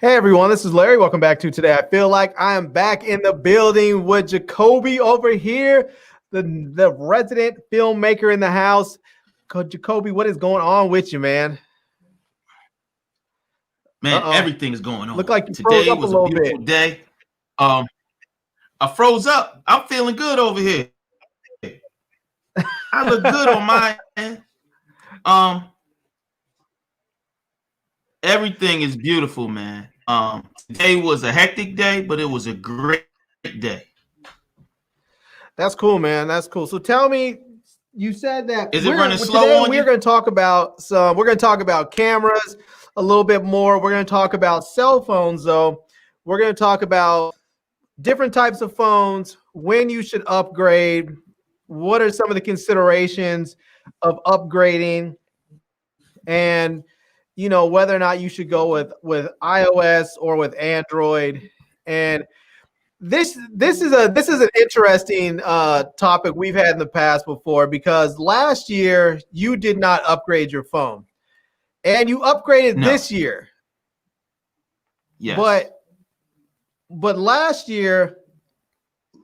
Hey everyone, this is Larry. Welcome back to Today I Feel Like. I am back in the building with Jacobi over here, the resident filmmaker in the house. Jacobi, what is going on with you, man? Man, everything is going on. Look like you Today froze up was a a little beautiful bit. day. I froze up. I'm feeling good over here. I look good on my end. Everything is beautiful, man. Today was a hectic day, but it was a great day. That's cool, man. That's cool. So tell me, you said that Is it running slow on you? We're going to talk about cameras a little bit more. We're going to talk about cell phones, though. We're going to talk about different types of phones, when you should upgrade, what are some of the considerations of upgrading, and whether or not you should go with iOS or with Android. And this is an interesting topic we've had in the past before, because last year you did not upgrade your phone, and you upgraded this year. Yes. But last year,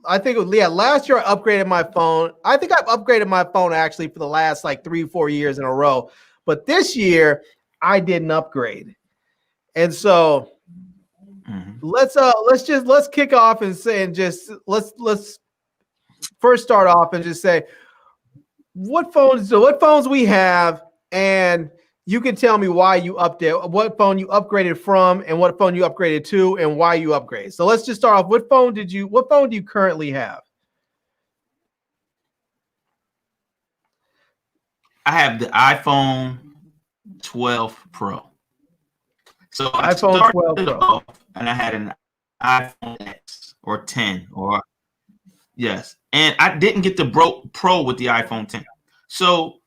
last year I upgraded my phone. I think I've upgraded my phone actually for the last like 3-4 years in a row. But this year I didn't upgrade. And so let's kick off and say, let's first start off and just say what phones we have, and you can tell me why you what phone you upgraded from, and what phone you upgraded to, and why you upgraded. So let's just start off. What phone do you currently have? I have the iPhone 12 Pro. So I iPhone started 12 Pro. Off, and I had an iPhone X or 10 or yes. And I didn't get the Pro with the iPhone 10. So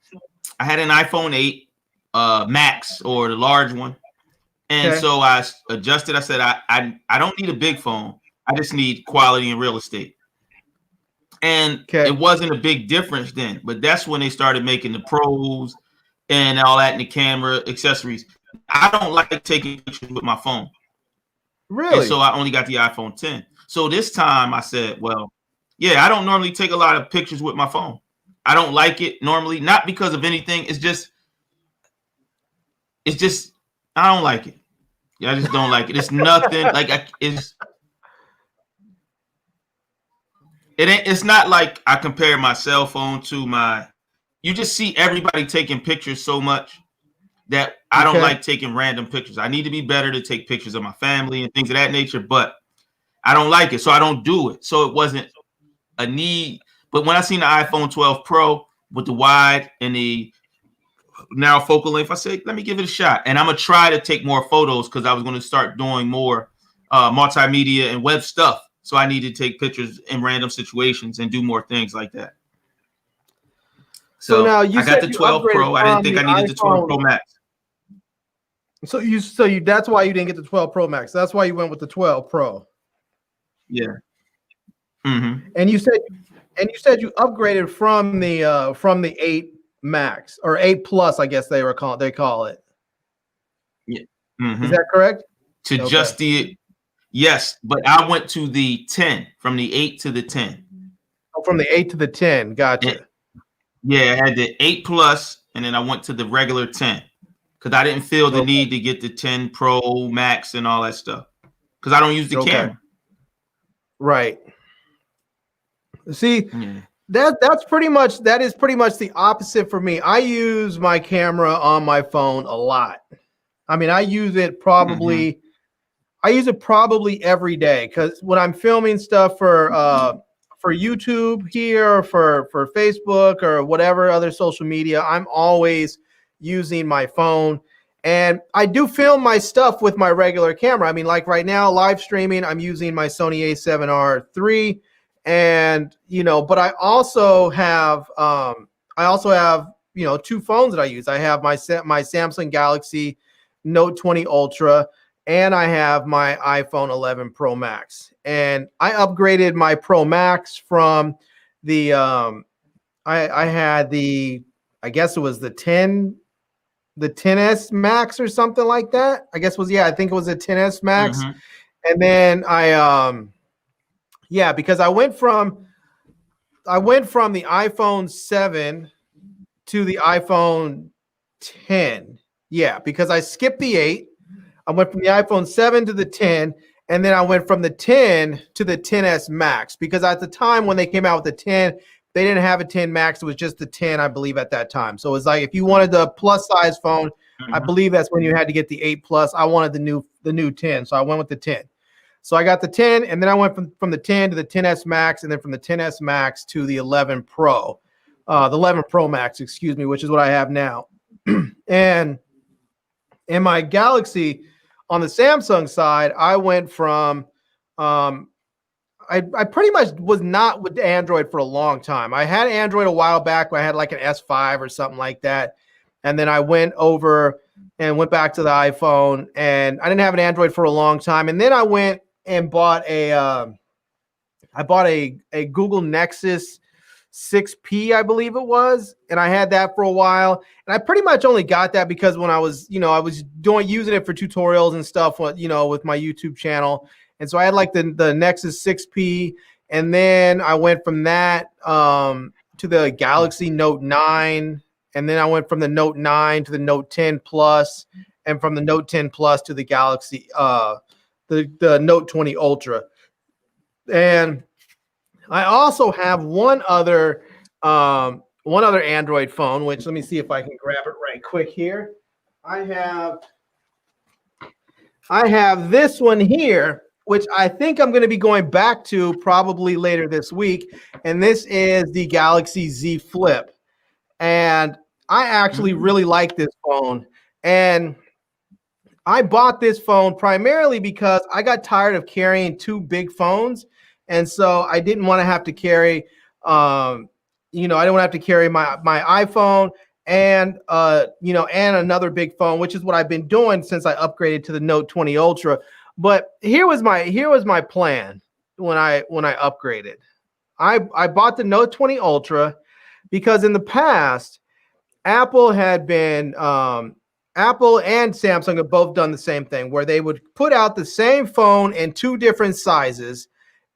I had an iPhone 8 Max, or the large one. And so I adjusted. I said, I don't need a big phone. I just need quality and real estate. And it wasn't a big difference then. But that's when they started making the Pros and all that, and the camera accessories. I don't like taking pictures with my phone. Really? And so I only got the iPhone 10. So this time I said, well, yeah, I don't normally take a lot of pictures with my phone. I don't like it normally, not because of anything. It's just I don't like it. Yeah, I just don't like it. It's nothing like it's not like I compare my cell phone to my. You just see everybody taking pictures so much that I don't like taking random pictures. I need to be better to take pictures of my family and things of that nature, but I don't like it, so I don't do it. So it wasn't a need. But when I seen the iPhone 12 Pro with the wide and the narrow focal length, I said, let me give it a shot. And I'm going to try to take more photos, because I was going to start doing more multimedia and web stuff. So I need to take pictures in random situations and do more things like that. So now I got the 12 Pro. I didn't think I needed the 12 Pro Max. So that's why you didn't get the 12 Pro Max. That's why you went with the 12 Pro. Yeah. And you said you upgraded from the 8 Max, or 8 Plus, I guess they call it. Yeah. Is that correct? Just yes, but I went to the 10, from the 8 to the 10. Oh, from the 8 to the 10. Gotcha. Yeah, I had the 8 Plus, and then I went to the regular 10, because I didn't feel the need to get the 10 Pro Max and all that stuff, because I don't use the camera. Right. See, that is pretty much the opposite for me. I use my camera on my phone a lot. I mean, I use it probably every day, because when I'm filming stuff for YouTube here, for Facebook or whatever other social media, I'm always using my phone. And I do film my stuff with my regular camera. I mean, like right now, live streaming, I'm using my Sony A7R III, and but I also have 2 phones that I use. I have my Samsung Galaxy Note 20 Ultra, and I have my iPhone 11 Pro Max. And I upgraded my Pro Max from the I had the, I guess it was the 10 the 10s Max or something like that. I guess I think it was a 10s Max. Mhm. And then because I went from the iPhone 7 to the iPhone 10. Yeah, because I skipped the 8. I went from the iPhone 7 to the 10, and then I went from the 10 to the 10s Max, because at the time when they came out with the 10, they didn't have a 10 Max. It was just the 10, I believe, at that time. So it was like if you wanted the plus size phone, I believe that's when you had to get the 8 Plus. I wanted the new 10, so I went with the 10. So I got the 10, and then I went from the 10 to the 10s Max, and then from the 10s Max to the 11 Pro, the 11 Pro Max, excuse me, which is what I have now. And in my Galaxy, on the Samsung side, I went from, I pretty much was not with Android for a long time. I had Android a while back. I had like an S5 or something like that. And then I went over and went back to the iPhone, and I didn't have an Android for a long time. And then I went and bought a Google Nexus 6P, I believe it was, and I had that for a while. And I pretty much only got that because when I was using it for tutorials and stuff, with my YouTube channel. And so I had like the Nexus 6P, and then I went from that to the Galaxy Note 9, and then I went from the Note 9 to the Note 10 Plus, and from the Note 10 Plus to the Galaxy the Note 20 Ultra. And I also have one other Android phone, which let me see if I can grab it right quick here. I have this one here, which I think I'm going to be going back to probably later this week. And this is the Galaxy Z Flip. And I actually really like this phone. And I bought this phone primarily because I got tired of carrying two big phones. And so I didn't want to have to carry, I didn't want to have to carry my iPhone and, and another big phone, which is what I've been doing since I upgraded to the Note 20 Ultra. But here was my plan when I upgraded. I bought the Note 20 Ultra because in the past, Apple and Samsung have both done the same thing, where they would put out the same phone in two different sizes,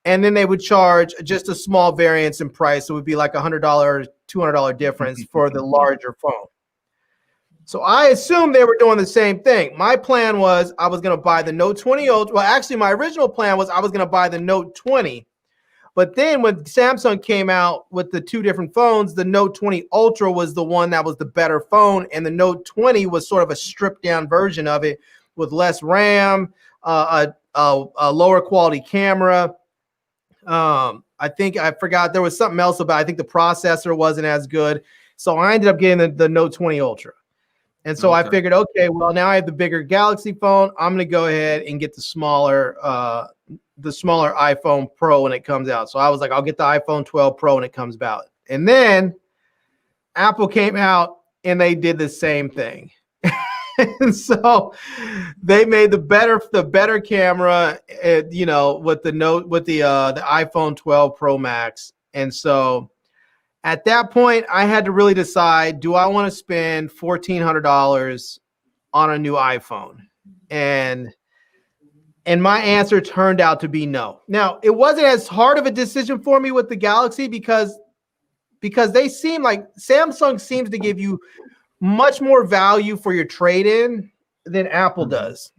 and then they would charge just a small variance in price. It would be like $100, $200 difference for the larger phone. So I assumed they were doing the same thing. My plan was I was going to buy the Note 20 Ultra. Well, actually, my original plan was I was going to buy the Note 20. But then when Samsung came out with the two different phones, the Note 20 Ultra was the one that was the better phone, and the Note 20 was sort of a stripped down version of it with less RAM, a lower quality camera. I think I forgot there was something else about. I think the processor wasn't as good, so I ended up getting the Note 20 Ultra. And so I figured, okay, well, now I have the bigger Galaxy phone. I'm going to go ahead and get the smaller iPhone Pro when it comes out. So I was like, I'll get the iPhone 12 Pro when it comes out. And then Apple came out and they did the same thing. And so they made the better camera, with the iPhone 12 Pro Max. And so at that point, I had to really decide, do I want to spend $1,400 on a new iPhone? And my answer turned out to be no. Now, it wasn't as hard of a decision for me with the Galaxy because they seem like Samsung seems to give you much more value for your trade-in than Apple does.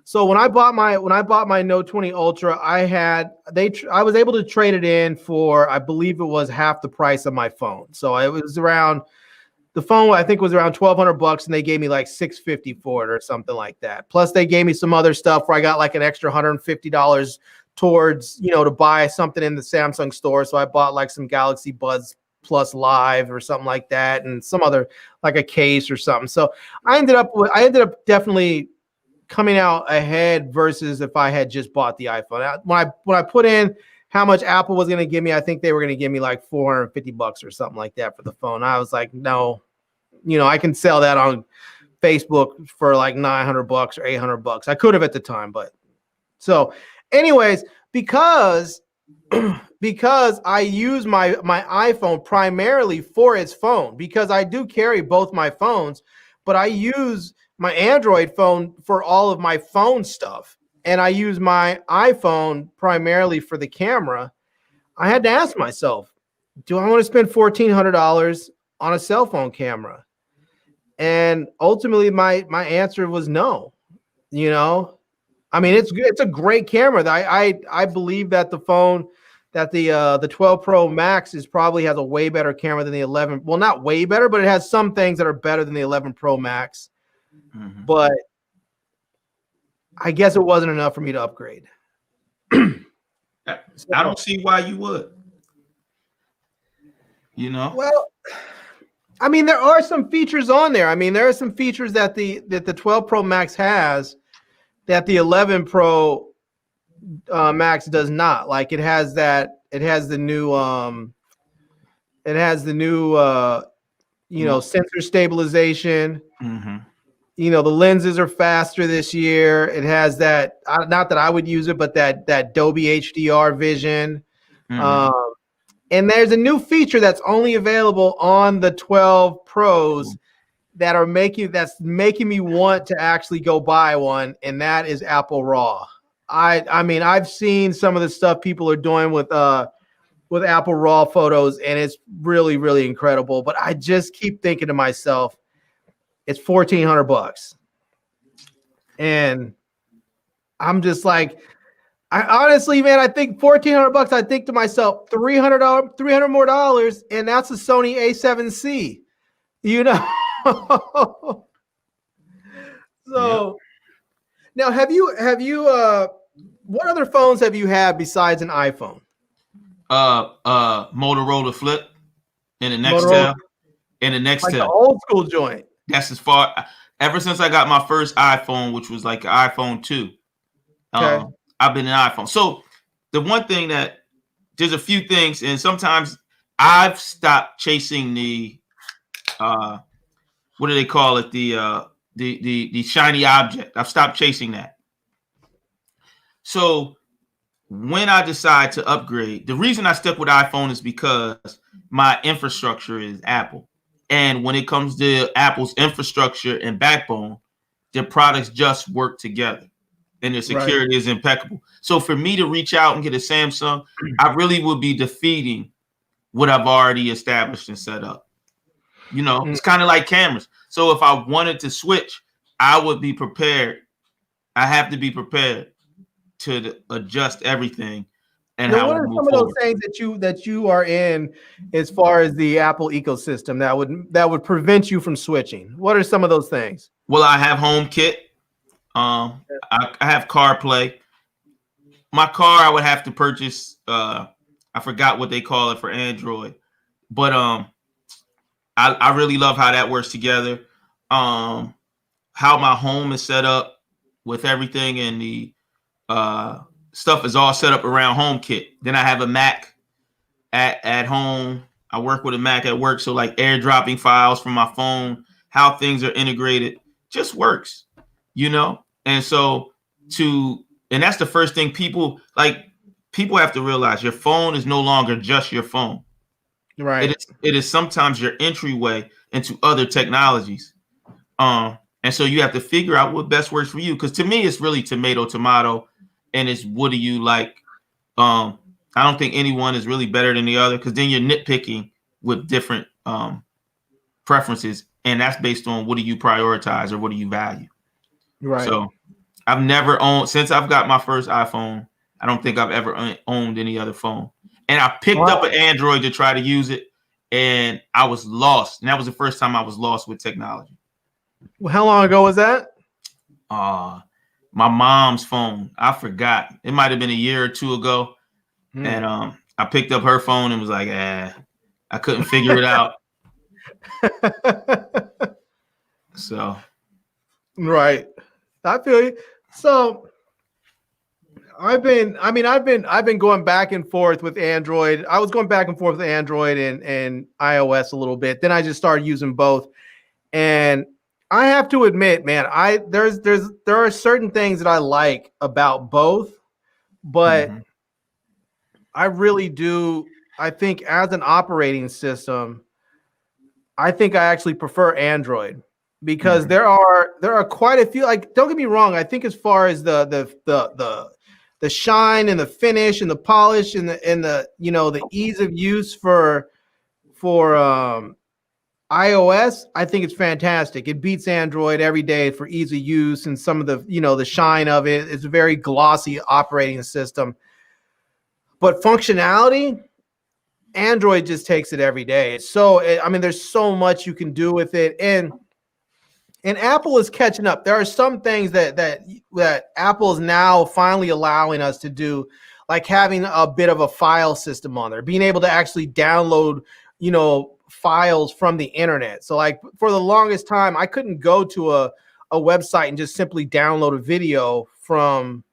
So when I bought my Note 20 Ultra, I was able to trade it in for, I believe it was half the price of my phone. So it was around, the phone I think was around $1,200, and they gave me like $650 for it or something like that. Plus they gave me some other stuff where I got like an extra $150 towards, to buy something in the Samsung store. So I bought like some Galaxy Buds Plus Live or something like that, and some other, like a case or something. So I ended up definitely coming out ahead versus if I had just bought the iPhone. When I put in how much Apple was going to give me, I think they were going to give me like $450 or something like that for the phone. I was like, no, I can sell that on Facebook for like $900 or $800. I could have at the time, but so anyways, because because I use my iPhone primarily for its phone, because I do carry both my phones, but I use my Android phone for all of my phone stuff, and I use my iPhone primarily for the camera. I had to ask myself, do I want to spend $1,400 on a cell phone camera? And ultimately my answer was no. You know, I mean, it's a great camera. I believe that the phone, that the 12 Pro Max probably has a way better camera than the 11. Well, not way better, but it has some things that are better than the 11 Pro Max. Mm-hmm. But I guess it wasn't enough for me to upgrade. I don't see why you would. You know? Well, I mean, there are some features on there. I mean, there are some features that the 12 Pro Max has that the 11 Pro Max does not. Like it has the new sensor stabilization. Mm-hmm. You know, the lenses are faster this year. It has that, not that I would use it, but that Dolby HDR vision. Mm-hmm. And there's a new feature that's only available on the 12 Pros that's making me want to actually go buy one, and that is Apple RAW. I mean, I've seen some of the stuff people are doing with Apple RAW photos, and it's really, really incredible. But I just keep thinking to myself, it's $1,400, and I'm just like, I honestly, man, I think $1,400. I think to myself, $300 more dollars, and that's a Sony A7C. You know. So now, have you what other phones have you had besides an iPhone? Motorola Flip and the Nextel. Like the old school joint. That's as far. Ever since I got my first iPhone, which was like an iPhone 2. Okay. I've been an iPhone. So the one thing that there's a few things, and sometimes I've stopped chasing the what do they call it? The shiny object. I've stopped chasing that. So when I decide to upgrade, the reason I stuck with iPhone is because my infrastructure is Apple. And when it comes to Apple's infrastructure and backbone, their products just work together. And their security is impeccable. So for me to reach out and get a Samsung, I really would be defeating what I've already established and set up. You know, it's kind of like cameras. So if I wanted to switch, I would be prepared. I have to be prepared to adjust everything. And now, what are some of those things that you are in as far as the Apple ecosystem that would prevent you from switching? What are some of those things? Well, I have HomeKit. I have CarPlay. My car, I would have to purchase. I forgot what they call it for Android, but I really love how that works together. How my home is set up with everything, and the stuff is all set up around HomeKit. Then I have a Mac at home. I work with a Mac at work, so like airdropping files from my phone, how things are integrated, just works, you know. And so and that's the first thing people have to realize: your phone is no longer just your phone. Right. It is sometimes your entryway into other technologies. And so you have to figure out what best works for you. Because to me, it's really tomato, and it's what do you like? I don't think anyone is really better than the other, because then you're nitpicking with different preferences, and that's based on what do you prioritize or what do you value. Right. So I've never owned, since I've got my first iPhone, I don't think I've ever owned any other phone. And I picked up an Android to try to use it, and I was lost. And that was the first time I was lost with technology. Well, how long ago was that? My mom's phone. I forgot. It might have been a year or two ago. And I picked up her phone and was like, I couldn't figure it out. So. Right. I feel you. So I've been going back and forth with Android. I was going back and forth with Android and iOS a little bit. Then I just started using both. And I have to admit, man, there are certain things that I like about both, but I really do. I think as an operating system, I think I actually prefer Android because there are quite a few. Like, don't get me wrong. I think as far as the shine and the finish and the polish and the the ease of use for iOS, I think it's fantastic. It beats Android every day for ease of use and some of the the shine of it. It's a very glossy operating system, but functionality, Android just takes it every day. I mean, there's so much you can do with it, and Apple is catching up. There are some things that Apple is now finally allowing us to do, like having a bit of a file system on there, being able to actually download, files from the internet. So, like, for the longest time, I couldn't go to a website and just simply download a video from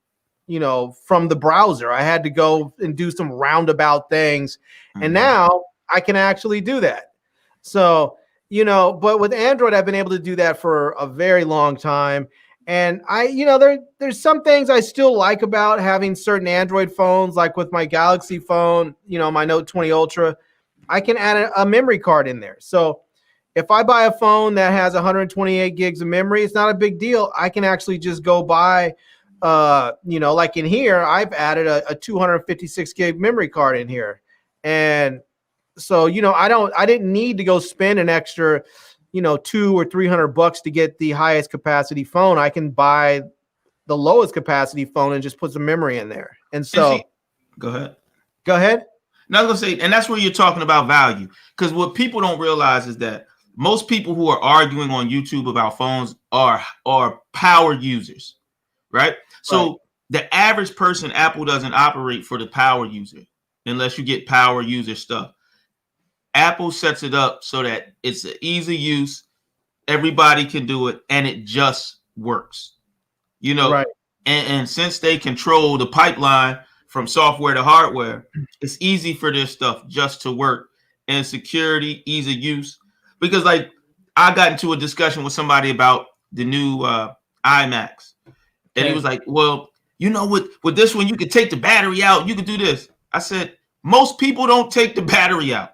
the browser. I had to go and do some roundabout things. And now I can actually do that. So, but with Android, I've been able to do that for a very long time. And there's some things I still like about having certain Android phones, like with my Galaxy phone, my Note 20 Ultra, I can add a memory card in there. So if I buy a phone that has 128 gigs of memory, it's not a big deal. I can actually just go buy, like in here, I've added a 256 gig memory card in here. And so, I didn't need to go spend an extra, $200 or $300 to get the highest capacity phone. I can buy the lowest capacity phone and just put some memory in there. And so, go ahead. Go ahead. No, I was gonna say, and that's where you're talking about value, because what people don't realize is that most people who are arguing on YouTube about phones are power users, right? So the average person, Apple doesn't operate for the power user unless you get power user stuff. Apple sets it up so that it's an easy use, everybody can do it, and it just works. Right. And since they control the pipeline from software to hardware, it's easy for this stuff just to work. And security, ease of use. Because, like, I got into a discussion with somebody about the new iMacs. And he was like, well, with this one, you could take the battery out. You could do this. I said, most people don't take the battery out.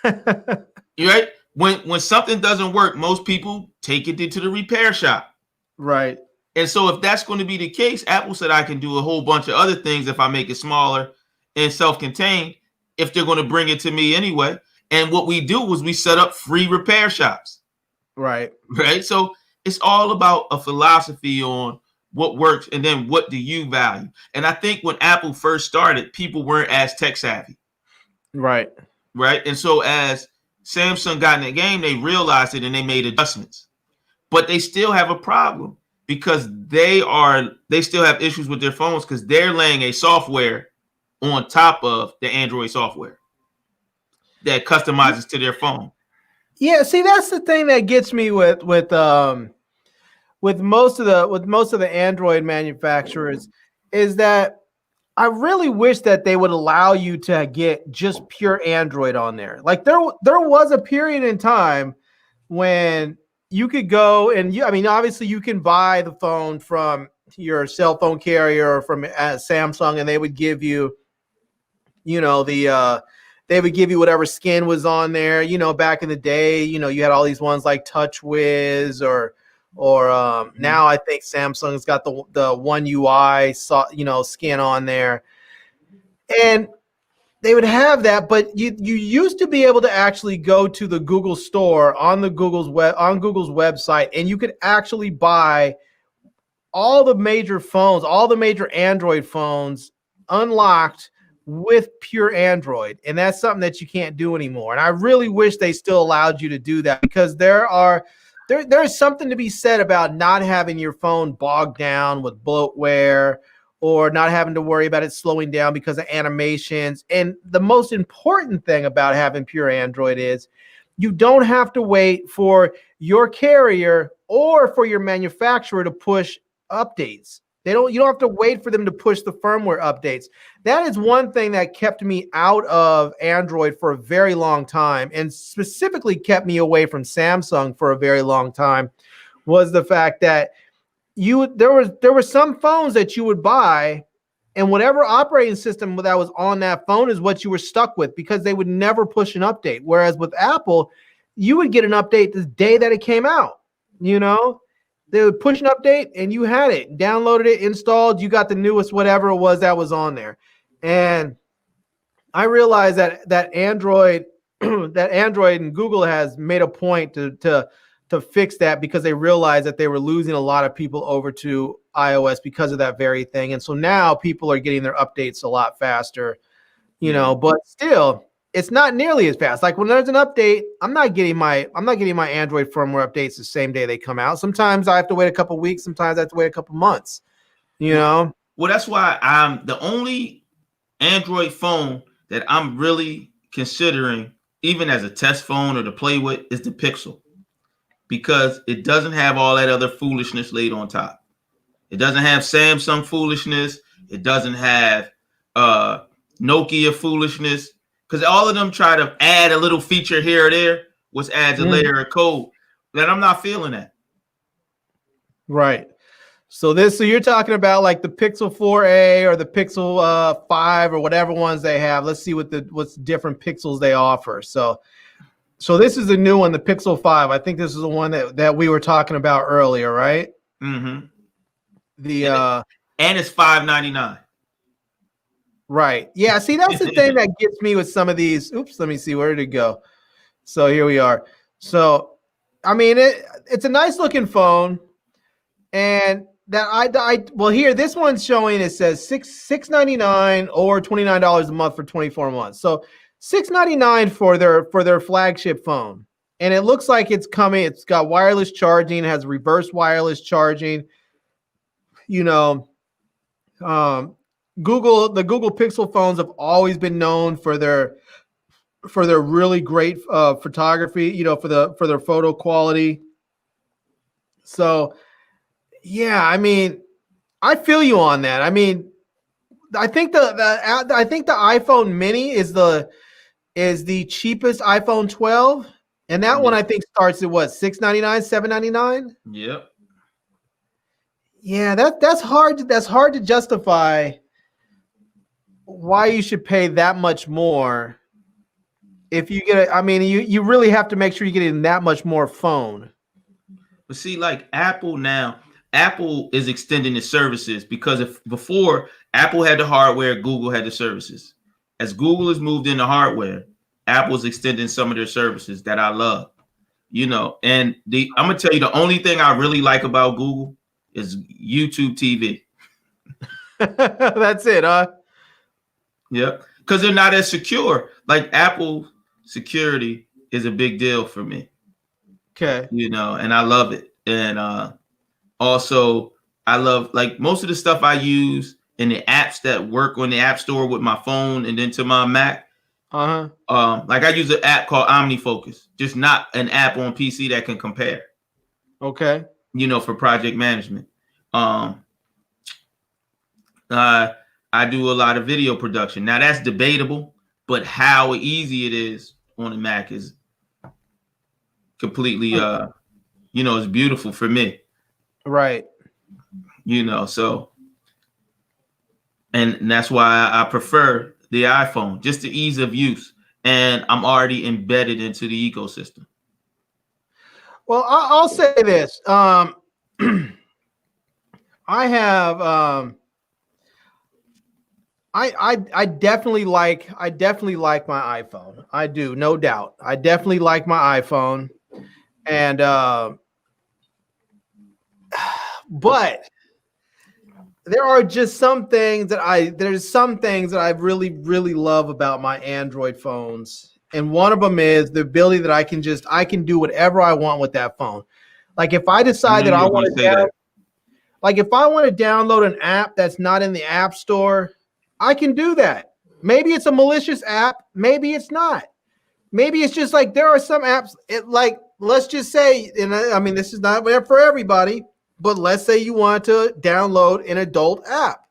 Right? When something doesn't work, most people take it into the repair shop. Right. And so if that's going to be the case, Apple said I can do a whole bunch of other things if I make it smaller and self-contained, if they're going to bring it to me anyway. And what we do was we set up free repair shops. Right. Right. So it's all about a philosophy on what works and then what do you value. And I think when Apple first started, people weren't as tech savvy. Right. Right. And so as Samsung got in the game, they realized it and they made adjustments. But they still have a problem because they still have issues with their phones because they're laying a software on top of the Android software that customizes to their phone. Yeah, see, that's the thing that gets me with most of the Android manufacturers is that I really wish that they would allow you to get just pure Android on there. Like there was a period in time when you could go and obviously you can buy the phone from your cell phone carrier or from Samsung, and they would give you, they would give you whatever skin was on there. Back in the day, you had all these ones like TouchWiz or now I think Samsung's got the One UI skin on there, and they would have that. But you used to be able to actually go to the Google store on Google's website, and you could actually buy all the major phones, all the major Android phones unlocked with pure Android. And that's something that you can't do anymore. And I really wish they still allowed you to do that, because there's something to be said about not having your phone bogged down with bloatware or not having to worry about it slowing down because of animations. And the most important thing about having pure Android is you don't have to wait for your carrier or for your manufacturer to push updates. You don't have to wait for them to push the firmware updates. That is one thing that kept me out of Android for a very long time, and specifically kept me away from Samsung for a very long time, was the fact that there were some phones that you would buy And whatever operating system that was on that phone is what you were stuck with, because they would never push an update. Whereas with Apple, you would get an update the day that it came out. You know, they would push an update and you had it, downloaded it, installed, you got the newest whatever it was that was on there. And I realized that Android and Google has made a point to fix that, because they realized that they were losing a lot of people over to iOS because of that very thing. And so now people are getting their updates a lot faster, you know, but still it's not nearly as fast. Like when there's an update, I'm not getting my Android firmware updates the same day they come out. Sometimes I have to wait a couple weeks, sometimes I have to wait a couple months, you know? Well, that's why I'm the only Android phone that I'm really considering, even as a test phone or to play with, is the Pixel, because it doesn't have all that other foolishness laid on top. It doesn't have Samsung foolishness. It doesn't have Nokia foolishness, because all of them try to add a little feature here or there, which adds a layer of code that I'm not feeling that. Right. So you're talking about like the Pixel 4a or the Pixel 5 or whatever ones they have. Let's see what's different pixels they offer. So this is the new one, the Pixel 5. I think this is the one that we were talking about earlier, right? Mm-hmm. And it's $599. Right. Yeah. See, that's the thing that gets me with some of these. Oops. Let me see. Where did it go? So here we are. So, I mean, it's a nice looking phone, and well, here, this one's showing, it says $699 or $29 a month for 24 months. So $699 for their flagship phone. And it looks like it's coming. It's got wireless charging, has reverse wireless charging. You know, the Google Pixel phones have always been known for their really great photography, you know, for their photo quality. So, yeah, I mean, I feel you on that. I mean, I think the iPhone Mini is the cheapest iPhone 12, and that one I think starts at what, $699, $799? Yep. Yeah, that's hard to justify why you should pay that much more if you get I mean, you really have to make sure you're getting that much more phone. But see, like Apple is extending its services, because if before Apple had the hardware, Google had the services. As Google has moved into hardware, Apple's extending some of their services that I love, you know. And I'm gonna tell you, the only thing I really like about Google is YouTube TV. That's it, huh? Yep. Because they're not as secure. Like Apple security is a big deal for me. Okay. You know, and I love it. And also I love, like, most of the stuff I use in the apps that work on the App Store with my phone and then to my Mac. Like I use an app called OmniFocus, just not an app on PC that can compare. Okay. You know, for project management. I do a lot of video production. Now that's debatable, but how easy it is on the Mac is completely, you know, it's beautiful for me. Right. You know, so, and that's why I prefer the iPhone, just the ease of use. And I'm already embedded into the ecosystem. Well, I'll say this. I have I definitely like my iPhone. I do, no doubt. I definitely like my iPhone. And but there are just some things that I really, really love about my Android phones. And one of them is the ability that I can do whatever I want with that phone. Like if I decide that I want to if I want to download an app that's not in the App Store, I can do that. Maybe it's a malicious app, maybe it's not. Maybe it's just like there are some apps, like let's just say, and I mean this is not for everybody, but let's say you want to download an adult app.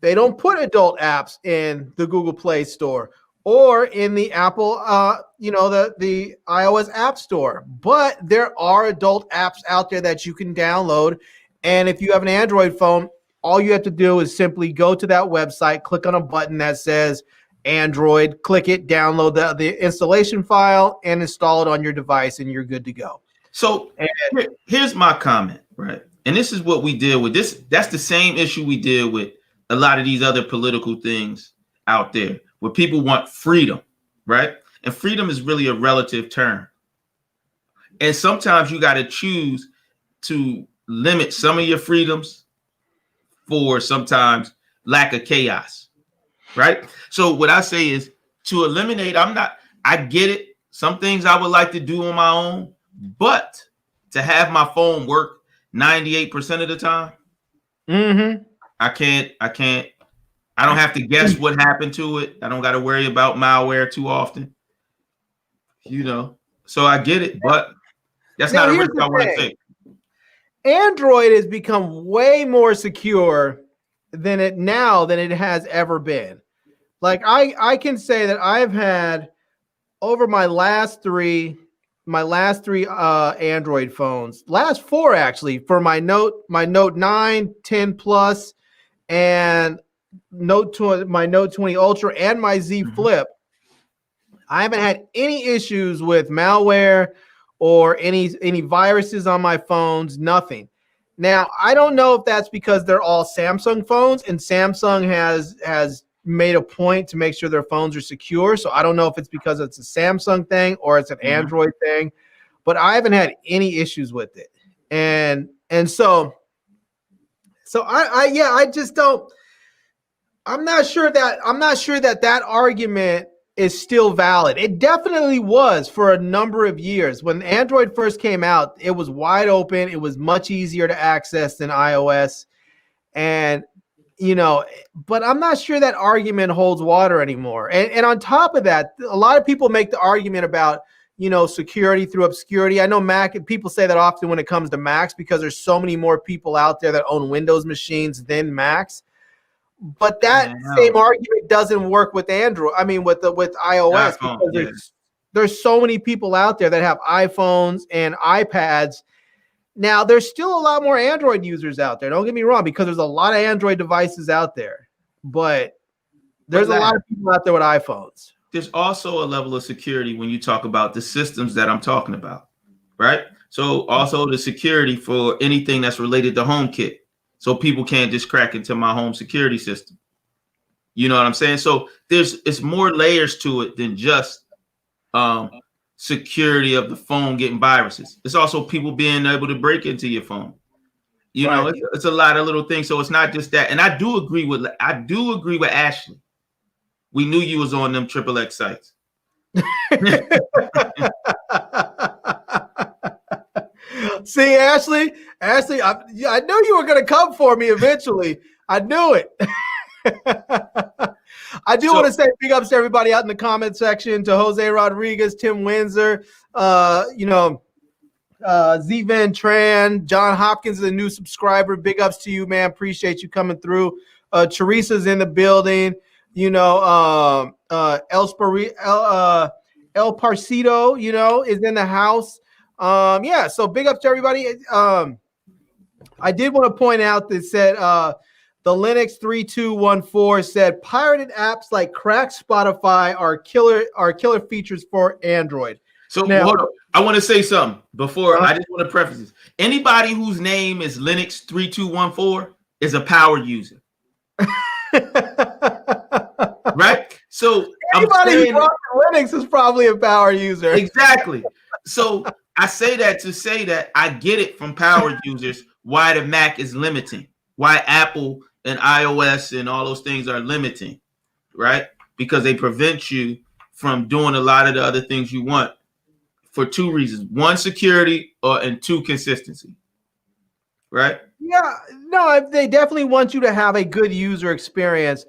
They don't put adult apps in the Google Play Store or in the Apple, the iOS App Store. But there are adult apps out there that you can download. And if you have an Android phone, all you have to do is simply go to that website, click on a button that says Android, click it, download the installation file, and install it on your device, and you're good to go. So here's my comment, right? And this is what we deal with. That's the same issue we deal with a lot of these other political things out there, where people want freedom, right? And freedom is really a relative term. And sometimes you got to choose to limit some of your freedoms for sometimes lack of chaos, right? So what I say is to eliminate, I get it. Some things I would like to do on my own, but to have my phone work 98% of the time, I don't have to guess what happened to it. I don't got to worry about malware too often, so I get it, but that's not a risk I want to take. Android has become way more secure than it has ever been. Like I can say that I've had over my last three Android phones, last four actually, for my Note 9, 10 Plus, and my Note 20 Ultra, and my Z Flip. I haven't had any issues with malware or any viruses on my phones, nothing. Now, I don't know if that's because they're all Samsung phones, and Samsung has made a point to make sure their phones are secure. So I don't know if it's because it's a Samsung thing or it's an Android thing, but I haven't had any issues with it. And so I just don't. I'm not sure that argument is still valid. It definitely was for a number of years. When Android first came out, it was wide open. It was much easier to access than iOS. And, but I'm not sure that argument holds water anymore. And on top of that, a lot of people make the argument about, security through obscurity. I know people say that often when it comes to Macs, because there's so many more people out there that own Windows machines than Macs. But that same argument doesn't work with Android. I mean, with iOS, because there's so many people out there that have iPhones and iPads. Now, there's still a lot more Android users out there. Don't get me wrong, because there's a lot of Android devices out there. But there's a lot of people out there with iPhones. There's also a level of security when you talk about the systems that I'm talking about, right? So also the security for anything that's related to HomeKit. So people can't just crack into my home security system. You know what I'm saying? So it's more layers to it than just security of the phone getting viruses. It's also people being able to break into your phone. It's a lot of little things. So it's not just that. And I do agree with Ashley. We knew you was on them XXX sites. See, Ashley, I knew you were going to come for me eventually. I knew it. I do want to say big ups to everybody out in the comment section, to Jose Rodriguez, Tim Windsor, Zvan Tran, John Hopkins is a new subscriber. Big ups to you, man. Appreciate you coming through. Teresa's in the building. El Parcito, is in the house. So big up to everybody. I did want to point out that said the Linux 3214 said pirated apps like cracked Spotify are killer features for Android. So now, hold on. I want to say something before. I just want to preface this. Anybody whose name is Linux 3214 is a power user. Right? So anybody who's rocking Linux is probably a power user. Exactly. So I say that to say that I get it from power users why the Mac is limiting, why Apple and iOS and all those things are limiting, right? Because they prevent you from doing a lot of the other things you want for two reasons. One, security, and two, consistency, right? Yeah, no, they definitely want you to have a good user experience.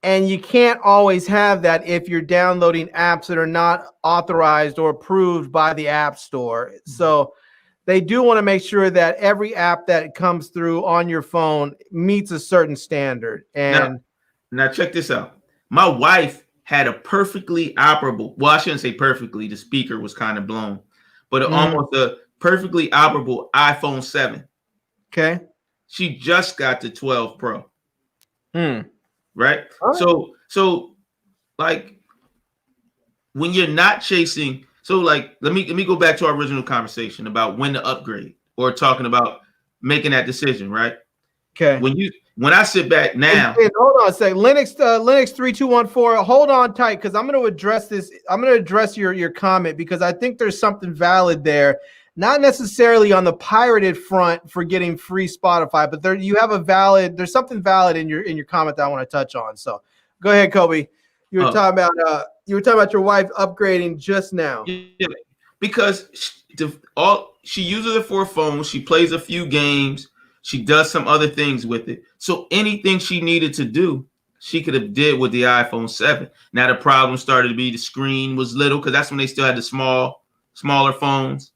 And you can't always have that if you're downloading apps that are not authorized or approved by the App Store. So they do want to make sure that every app that comes through on your phone meets a certain standard. And now check this out. My wife had a perfectly operable, well, I shouldn't say perfectly, the speaker was kind of blown, but almost a perfectly operable iPhone 7. Okay. She just got the 12 Pro. Right? Right. So like when you're not chasing, so like let me go back to our original conversation about when to upgrade or talking about making that decision, right? Okay. When I sit back now, and hold on a second. Linux 3214. Hold on tight, because I'm going to address this. I'm going to address your comment, because I think there's something valid there. Not necessarily on the pirated front for getting free Spotify, but there's something valid in your comment that I want to touch on. So go ahead, Kobe. You were talking about your wife upgrading just now. Yeah, because she uses it for a phone. She plays a few games. She does some other things with it. So anything she needed to do, she could have did with the iPhone 7. Now the problem started to be the screen was little, because that's when they still had the smaller phones.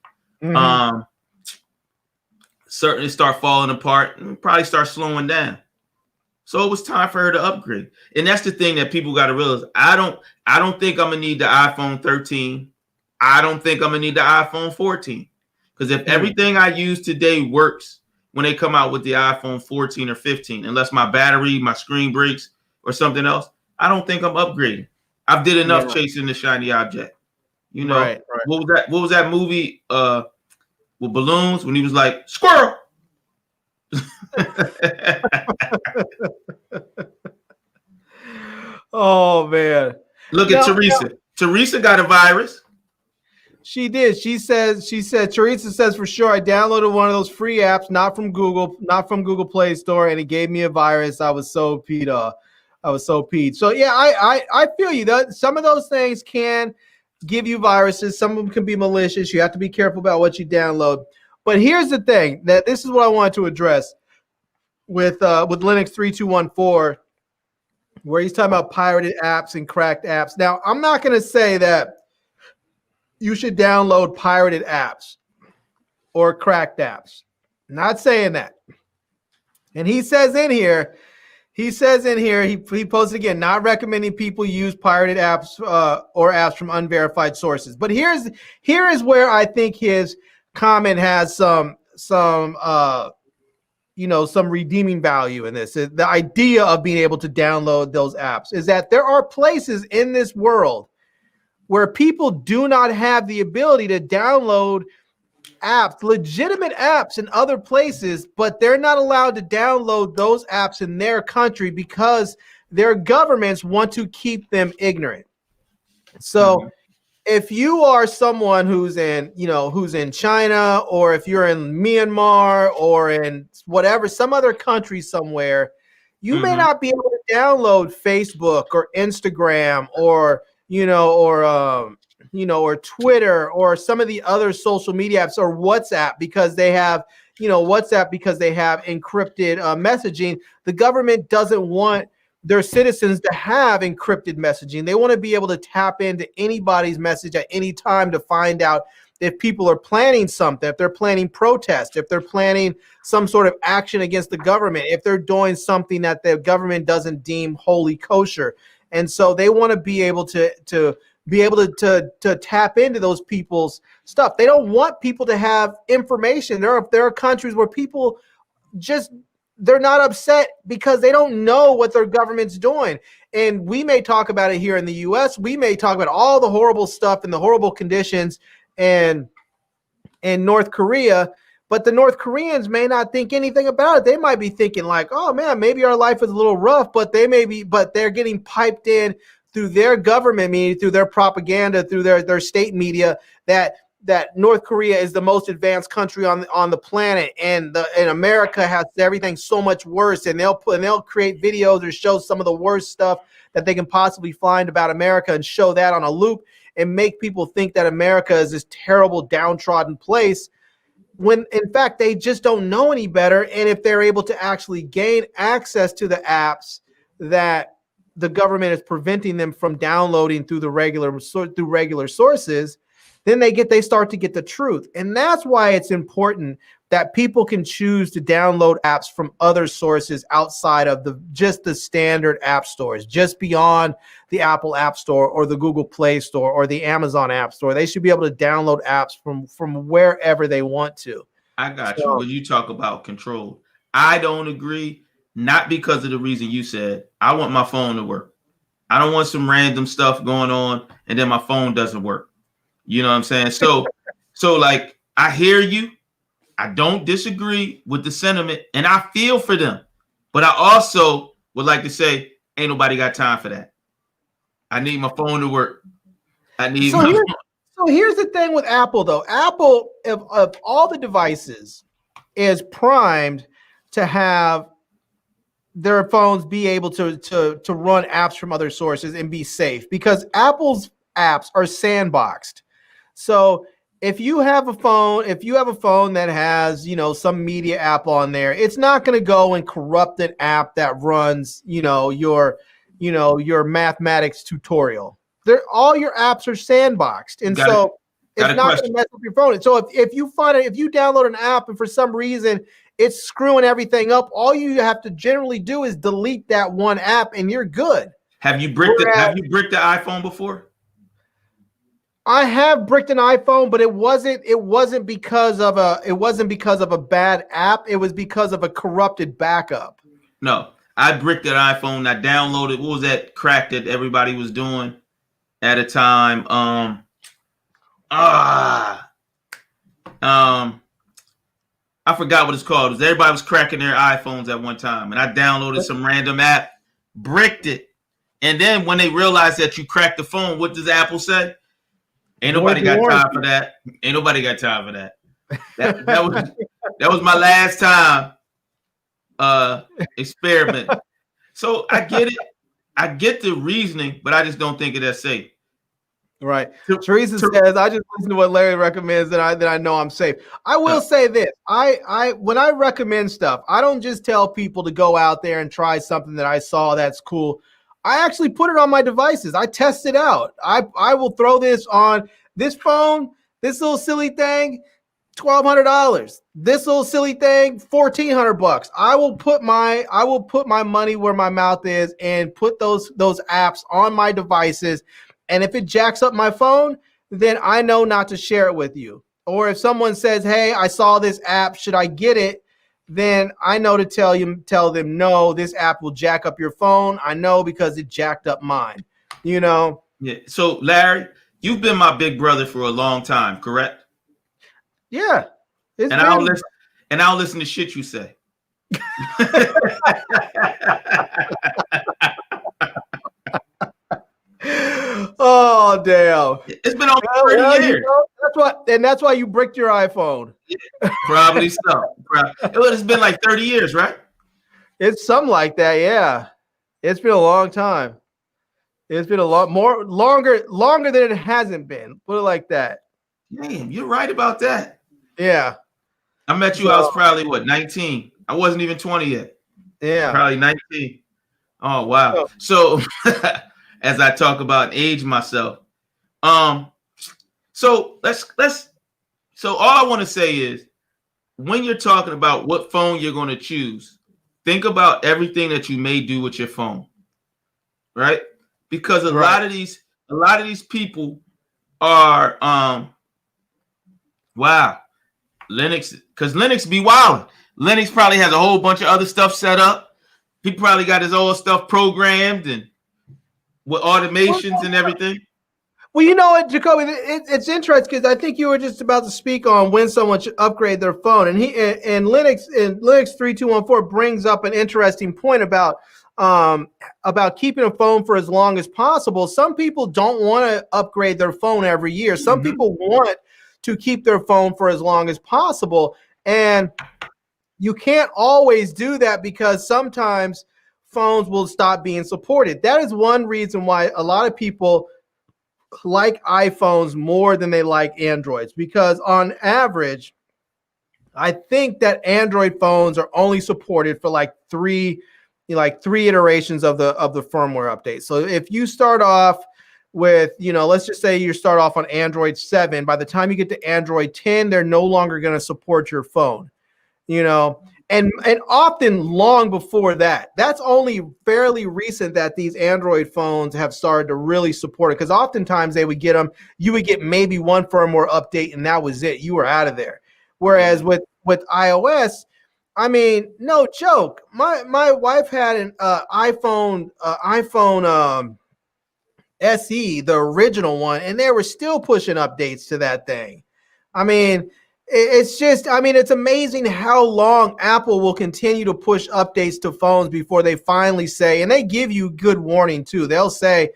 Certainly start falling apart and probably start slowing down. So it was time for her to upgrade. And that's the thing that people got to realize. I don't think I'm gonna need the iPhone 13. I don't think I'm gonna need the iPhone 14. Because if everything I use today works when they come out with the iPhone 14 or 15, unless my battery, my screen breaks or something else, I don't think I'm upgrading. I've did enough chasing the shiny object. You know, right. What was that movie with balloons when he was like, squirrel? Oh man. Look at Teresa. Teresa got a virus. She did. She said, Teresa says, for sure, I downloaded one of those free apps, not from Google Play Store, and it gave me a virus. I was so peed off. So yeah, I feel you. Some of those things can give you viruses. Some of them can be malicious. You have to be careful about what you download. But here's the thing, that this is what I wanted to address with Linux 3214, where he's talking about pirated apps and cracked apps. Now, I'm not going to say that you should download pirated apps or cracked apps. Not saying that. And he says in here, he posted again, not recommending people use pirated apps or apps from unverified sources. But here is where I think his comment has some redeeming value in this. The idea of being able to download those apps is that there are places in this world where people do not have the ability to download apps, legitimate apps in other places, but they're not allowed to download those apps in their country because their governments want to keep them ignorant. So if you are someone who's in China, or if you're in Myanmar or in whatever, some other country somewhere, you may not be able to download Facebook or Instagram or Twitter or some of the other social media apps, or WhatsApp, because they have encrypted messaging. The government doesn't want their citizens to have encrypted messaging. They want to be able to tap into anybody's message at any time to find out if people are planning something, if they're planning protest, if they're planning some sort of action against the government, if they're doing something that the government doesn't deem wholly kosher. And so they want to be able to tap into those people's stuff. They don't want people to have information. There are countries where people they're not upset because they don't know what their government's doing. And we may talk about it here in the US. We may talk about all the horrible stuff and the horrible conditions in North Korea, but the North Koreans may not think anything about it. They might be thinking like, oh man, maybe our life is a little rough, but they're getting piped in through their government media, through their propaganda, through their state media, that North Korea is the most advanced country on the planet, and America has everything so much worse, and they'll create videos or show some of the worst stuff that they can possibly find about America and show that on a loop and make people think that America is this terrible downtrodden place, when in fact they just don't know any better. And if they're able to actually gain access to the apps that the government is preventing them from downloading through regular sources, then they start to get the truth. And that's why it's important that people can choose to download apps from other sources outside of just the standard app stores, just beyond the Apple App Store or the Google Play Store or the Amazon App Store. They should be able to download apps from wherever they want to. I got you. When you talk about control, I don't agree, not because of the reason you said. I want my phone to work. I don't want some random stuff going on and then my phone doesn't work. You know what I'm saying? So like, I hear you. I don't disagree with the sentiment and I feel for them. But I also would like to say, ain't nobody got time for that. I need my phone to work. I need my phone. So here's the thing with Apple, though. Apple, of all the devices, is primed to have their phones be able to run apps from other sources and be safe, because Apple's apps are sandboxed. So if you have a phone that has, you know, some media app on there, it's not going to go and corrupt an app that runs, your mathematics tutorial. All your apps are sandboxed, and so it's not going to mess up your phone. And so if you download an app and for some reason it's screwing everything up, all you have to generally do is delete that one app, and you're good. Have you bricked the iPhone before? I have bricked an iPhone, but it wasn't because of a bad app. It was because of a corrupted backup. No, I bricked an iPhone. I downloaded, what was that crack that everybody was doing at a time? I forgot what it's called. Everybody was cracking their iPhones at one time, and I downloaded some random app, bricked it, and then when they realized that you cracked the phone, what does Apple say? Ain't nobody got time for that. Ain't nobody got time for that. That was my last time experiment. So I get it. I get the reasoning, but I just don't think it as safe. Right. Teresa says, I just listen to what Larry recommends, that I know I'm safe. I will say this. When I recommend stuff, I don't just tell people to go out there and try something that I saw that's cool. I actually put it on my devices. I test it out. I will throw this on this phone, this little silly thing, $1,200. This little silly thing, $1,400. I will put my money where my mouth is and put those apps on my devices. And if it jacks up my phone, then I know not to share it with you. Or if someone says, hey, I saw this app, should I get it? Then I know to tell them, no, this app will jack up your phone. I know because it jacked up mine, Yeah. So Larry, you've been my big brother for a long time, correct? Yeah. I'll listen to shit you say. Oh, damn. It's been over 30 years. That's why you bricked your iPhone. Probably so. It's been like 30 years, right? It's something like that, yeah. It's been a long time. It's been a lot longer than it hasn't been. Put it like that. Damn, you're right about that. Yeah. I met you, I was probably 19. I wasn't even 20 yet. Yeah. Probably 19. Oh, wow. So as I talk about age myself. So so all I want to say is, when you're talking about what phone you're going to choose, think about everything that you may do with your phone, right? Because a lot of these people are Linux, because Linux be wild. Linux probably has a whole bunch of other stuff set up. He probably got his old stuff programmed and with automations and everything. Well, you know what, Jacobi, it's interesting because I think you were just about to speak on when someone should upgrade their phone, and Linux 3214 brings up an interesting point about keeping a phone for as long as possible. Some people don't want to upgrade their phone every year. Some people want to keep their phone for as long as possible, and you can't always do that because sometimes phones will stop being supported. That is one reason why a lot of people like iPhones more than they like Androids, because on average, I think that Android phones are only supported for like three iterations of the firmware update. So if you start off with, let's just say you start off on Android 7, by the time you get to Android 10, they're no longer going to support your phone, and often long before that. That's only fairly recent that these Android phones have started to really support it, because oftentimes you would get maybe one firmware update and that was it. You were out of there. Whereas with iOS I mean, no joke. My wife had an iPhone SE, the original one, and they were still pushing updates to that thing. I mean, it's just, I mean, it's amazing how long Apple will continue to push updates to phones before they finally say, and they give you good warning too. They'll say,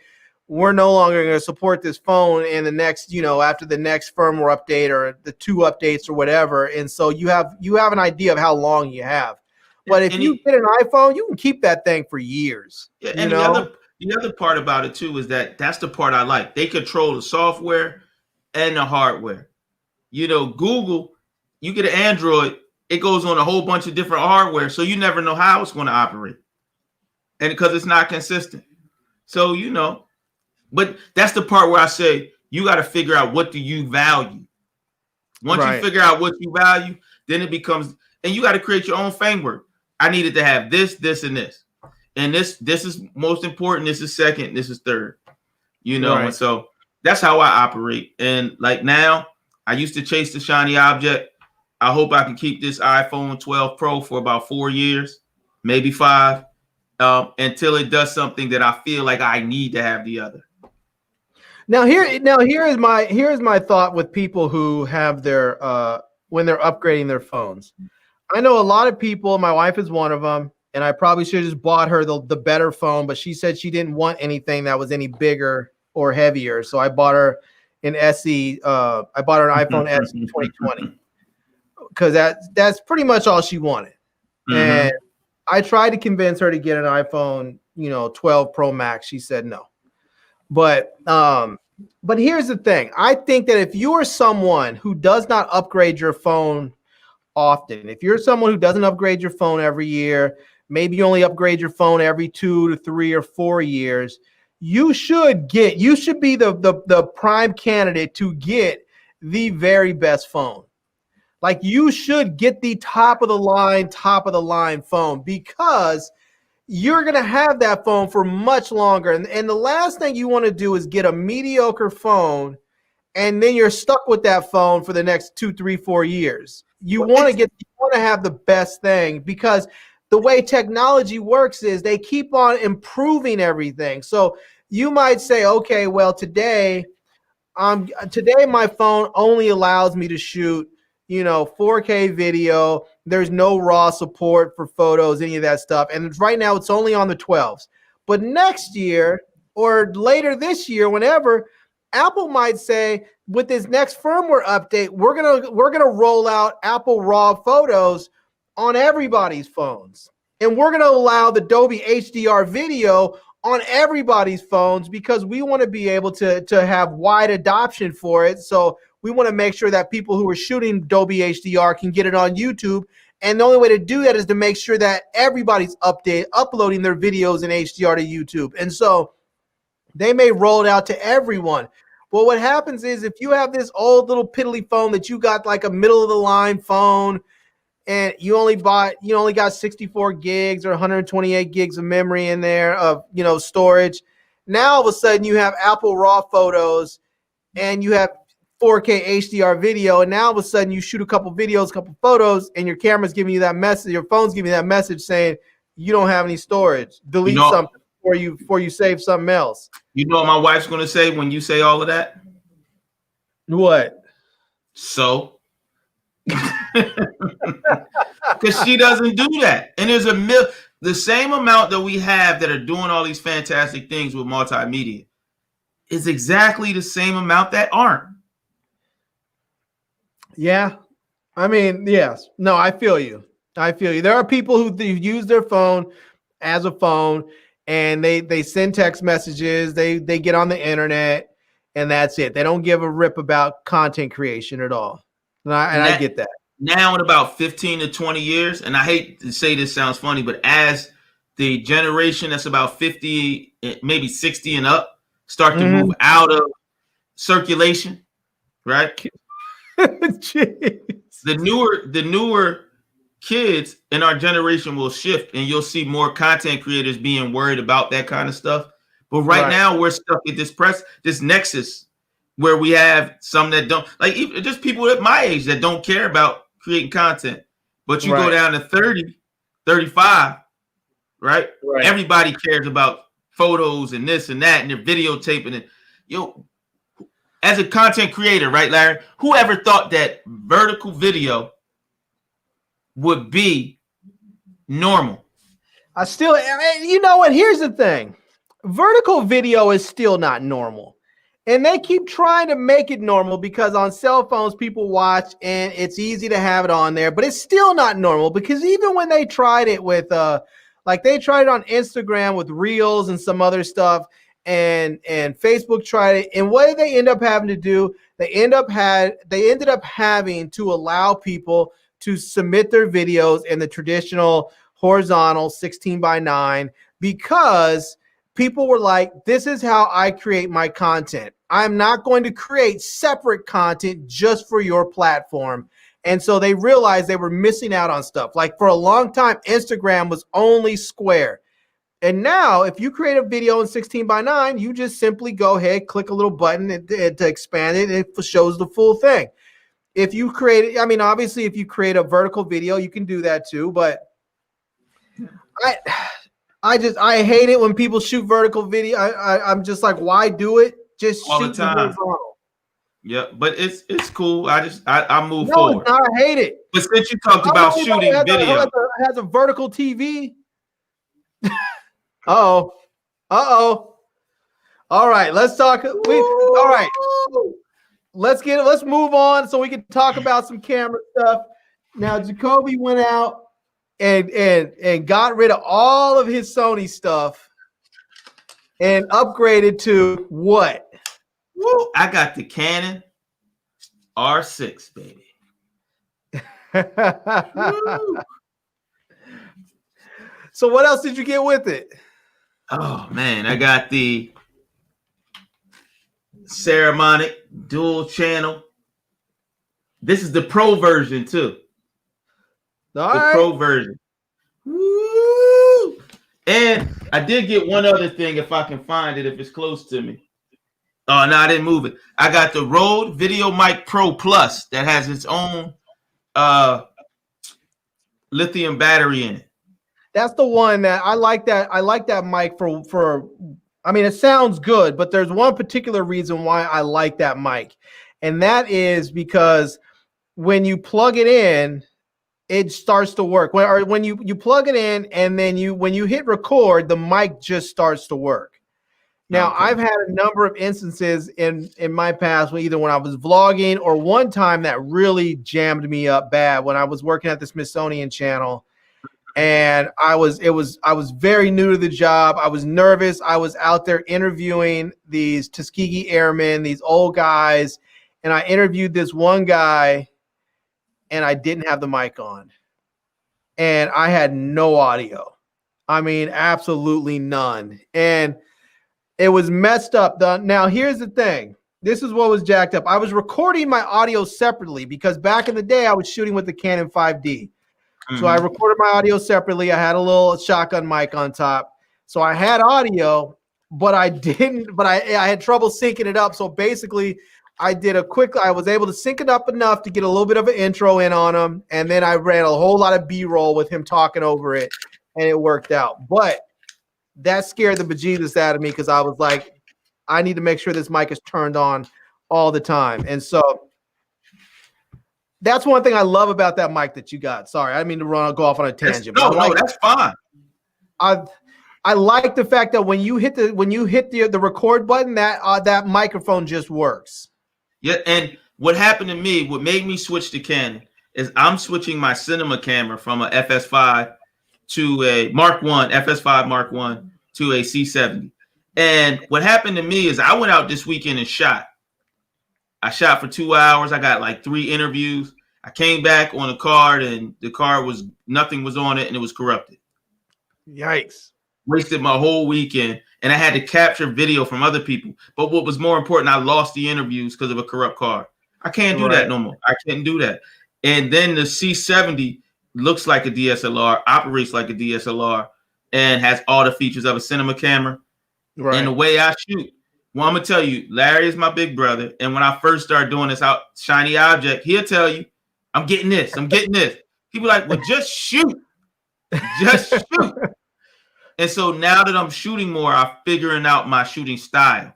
we're no longer going to support this phone in the next, after the next firmware update or the 2 updates or whatever. And so you have an idea of how long you have. But if you get an iPhone, you can keep that thing for years. Yeah, and the other part about it too is that's the part I like. They control the software and the hardware. Google, you get an Android, it goes on a whole bunch of different hardware, so you never know how it's going to operate, and because it's not consistent. So but that's the part where I say you got to figure out what do you value. Once you figure out what you value, then it becomes, and you got to create your own framework. I needed to have this, this, and this. And this is most important. This is second. This is third. And so that's how I operate. And like now, I used to chase the shiny object. I hope I can keep this iPhone 12 Pro for about 4 years, maybe 5, until it does something that I feel like I need to have the other. Now here is my thought with people who have their when they're upgrading their phones. I know a lot of people. My wife is one of them. And I probably should have just bought her the better phone, but she said she didn't want anything that was any bigger or heavier. So I bought her an SE. I bought her an iPhone SE 2020 because that's pretty much all she wanted. Mm-hmm. And I tried to convince her to get an iPhone, 12 Pro Max. She said no. But here's the thing. I think that if you are someone who does not upgrade your phone often, if you're someone who doesn't upgrade your phone every year, maybe you only upgrade your phone every 2 to 3 or 4 years, you should be the prime candidate to get the very best phone. Like, you should get the top of the line phone, because you're going to have that phone for much longer. And the last thing you want to do is get a mediocre phone and then you're stuck with that phone for the next 2, 3, 4 years. You want to have the best thing, because the way technology works is they keep on improving everything. So you might say, okay, well, today my phone only allows me to shoot, 4K video. There's no RAW support for photos, any of that stuff. And right now it's only on the 12s. But next year or later this year, whenever, Apple might say, with this next firmware update, we're gonna roll out Apple RAW photos on everybody's phones, and we're gonna allow the Dolby HDR video on everybody's phones, because we want to be able to have wide adoption for it. So we want to make sure that people who are shooting Dolby HDR can get it on YouTube. And the only way to do that is to make sure that everybody's uploading their videos in HDR to YouTube. And so they may roll it out to everyone. Well, what happens is, if you have this old little piddly phone that you got, like a middle of the line phone, and you only got 64 gigs or 128 gigs of memory in there of, storage. Now all of a sudden you have Apple RAW photos and you have 4K HDR video, and now all of a sudden you shoot a couple videos, a couple photos, and your camera's giving you that message, your phone's giving you that message saying you don't have any storage. Delete something before you save something else. You know what my wife's gonna say when you say all of that? What? So, because she doesn't do that. And there's the same amount that we have that are doing all these fantastic things with multimedia is exactly the same amount that aren't. Yeah. I mean, yes. No, I feel you. There are people who use their phone as a phone, and they send text messages, they get on the internet, and that's it. They don't give a rip about content creation at all. And I get that. Now in about 15 to 20 years, and I hate to say this sounds funny, but as the generation that's about 50, maybe 60 and up start to move out of circulation, right? The newer kids in our generation will shift, and you'll see more content creators being worried about that kind of stuff. But right now we're stuck at this nexus where we have some that don't, like, even just people at my age that don't care about creating content. But you go down to 30, 35, right? Right. Everybody cares about photos and this and that, and they're videotaping it. Yo, as a content creator, right, Larry? Whoever thought that vertical video would be normal? You know what? Here's the thing. Vertical video is still not normal. And they keep trying to make it normal because on cell phones, people watch and it's easy to have it on there, but it's still not normal because even when they tried it with, like they tried it on Instagram with Reels and some other stuff, and Facebook tried it. And what did they end up having to do? They ended up having to allow people to submit their videos in the traditional horizontal 16:9 because people were like, this is how I create my content. I'm not going to create separate content just for your platform. And so they realized they were missing out on stuff. Like for a long time, Instagram was only square. And now if you create a video in 16:9, you just simply go ahead, click a little button to expand it. And it shows the full thing. If you create, I mean, obviously if you create a vertical video, you can do that too. But I hate it when people shoot vertical video. I'm just like, why do it? Just all shoot the time. horizontal. Yeah, but it's cool. I move No, forward. it's not. I hate it. But since you talked about shooting video, has a vertical TV. Uh-oh. All right, let's talk. All right. Let's move on so we can talk about some camera stuff. Now, Jacobi went out and got rid of all of his Sony stuff and upgraded to what? Woo, I got the Canon R6, baby. So what else did you get with it? Oh man, I got the Ceramic dual channel. This is the pro version too. Pro version. Woo! And I did get one other thing if I can find it, if it's close to me. Oh no, I didn't move it. I got the Rode Video Mic Pro Plus that has its own lithium battery in it. That's the one that I like. I like that mic for. I mean, it sounds good, but there's one particular reason why I like that mic, and that is because when you plug it in, it starts to work. When you plug it in and then when you hit record, the mic just starts to work. Now, okay. I've had a number of instances in my past, either when I was vlogging or one time that really jammed me up bad when I was working at the Smithsonian Channel. And I was very new to the job. I was nervous. I was out there interviewing these Tuskegee Airmen, these old guys. And I interviewed this one guy and I didn't have the mic on. And I had no audio. I mean, absolutely none. And it was messed up. Now, here's the thing. This is what was jacked up. I was recording my audio separately because back in the day, I was shooting with the Canon 5D. So I recorded my audio separately. I had a little shotgun mic on top. So I had audio, but I had trouble syncing it up. So basically I was able to sync it up enough to get a little bit of an intro in on him. And then I ran a whole lot of B-roll with him talking over it and it worked out. But that scared the bejesus out of me because I was like, I need to make sure this mic is turned on all the time. And so that's one thing I love about that mic that you got. Sorry, I didn't mean to go off on a tangent. No, that's fine. I like the fact that when you hit the record button, that microphone just works. Yeah, and what happened to me, what made me switch to Canon, is I'm switching my cinema camera from a FS5 to a Mark 1, FS5 Mark 1 to a C70. And what happened to me is I went out this weekend and shot. I shot for 2 hours. I got like 3 interviews. I came back on the card and the card nothing was on it and it was corrupted. Yikes. Wasted my whole weekend and I had to capture video from other people. But what was more important, I lost the interviews because of a corrupt card. I can't do that no more. I can't do that. And then the C70 looks like a DSLR, operates like a DSLR, and has all the features of a cinema camera. Right. And the way I shoot, well, I'm going to tell you, Larry is my big brother. And when I first started doing this shiny object, he'll tell you, I'm getting this. People like, well, just shoot. Just shoot. And so now that I'm shooting more, I'm figuring out my shooting style.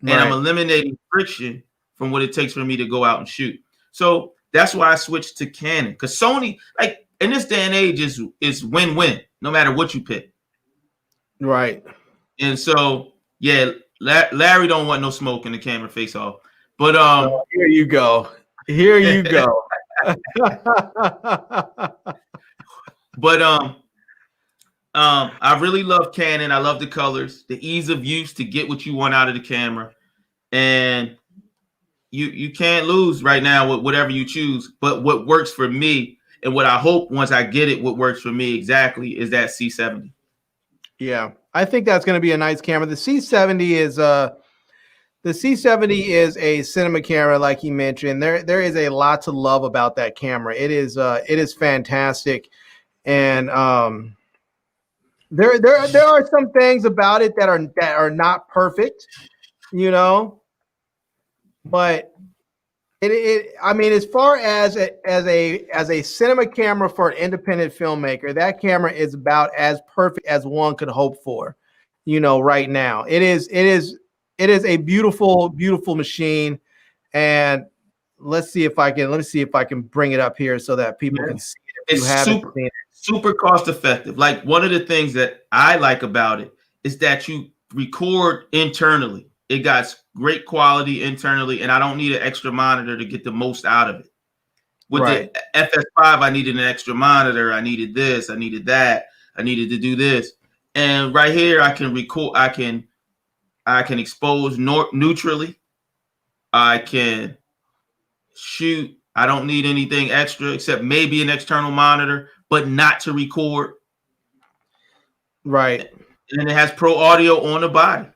And I'm eliminating friction from what it takes for me to go out and shoot. So that's why I switched to Canon. Because Sony, like in this day and age, is win-win, no matter what you pick. Right. And so, yeah, Larry don't want no smoke in the camera face off. But here you go. Here you go. But I really love Canon. I love the colors, the ease of use to get what you want out of the camera. And you can't lose right now with whatever you choose. But what works for me, and what I hope once I get it, what works for me exactly is that C70. Yeah, I think that's going to be a nice camera. The C70 is a cinema camera, like you mentioned. There is a lot to love about that camera. It is fantastic, and there are some things about it that are not perfect, you know. But I mean, as far as a cinema camera for an independent filmmaker, that camera is about as perfect as one could hope for, you know, right now. It is a beautiful, beautiful machine. And let me see if I can bring it up here so that people can see it. It's super cost effective. Like, one of the things that I like about it is that you record internally. It got great quality internally, and I don't need an extra monitor to get the most out of it. With the FS5, I needed an extra monitor. I needed this. I needed that. I needed to do this. And right here, I can record. I can expose neutrally. I can shoot. I don't need anything extra except maybe an external monitor, but not to record. Right. And it has pro audio on the body.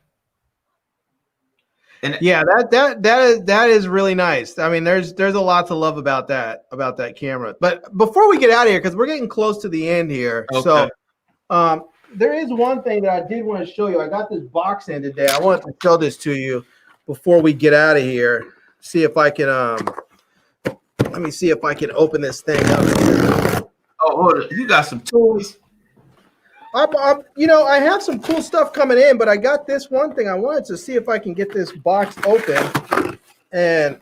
And yeah, that is really nice. I mean, there's a lot to love about that camera. But before we get out of here, because we're getting close to the end here, so there is one thing that I did want to show you. I got this box in today. I wanted to show this to you before we get out of here. See if I can let me see if I can open this thing up. Oh, hold on. You got some tools. You know, I have some cool stuff coming in, but I got this one thing. I wanted to see if I can get this box open and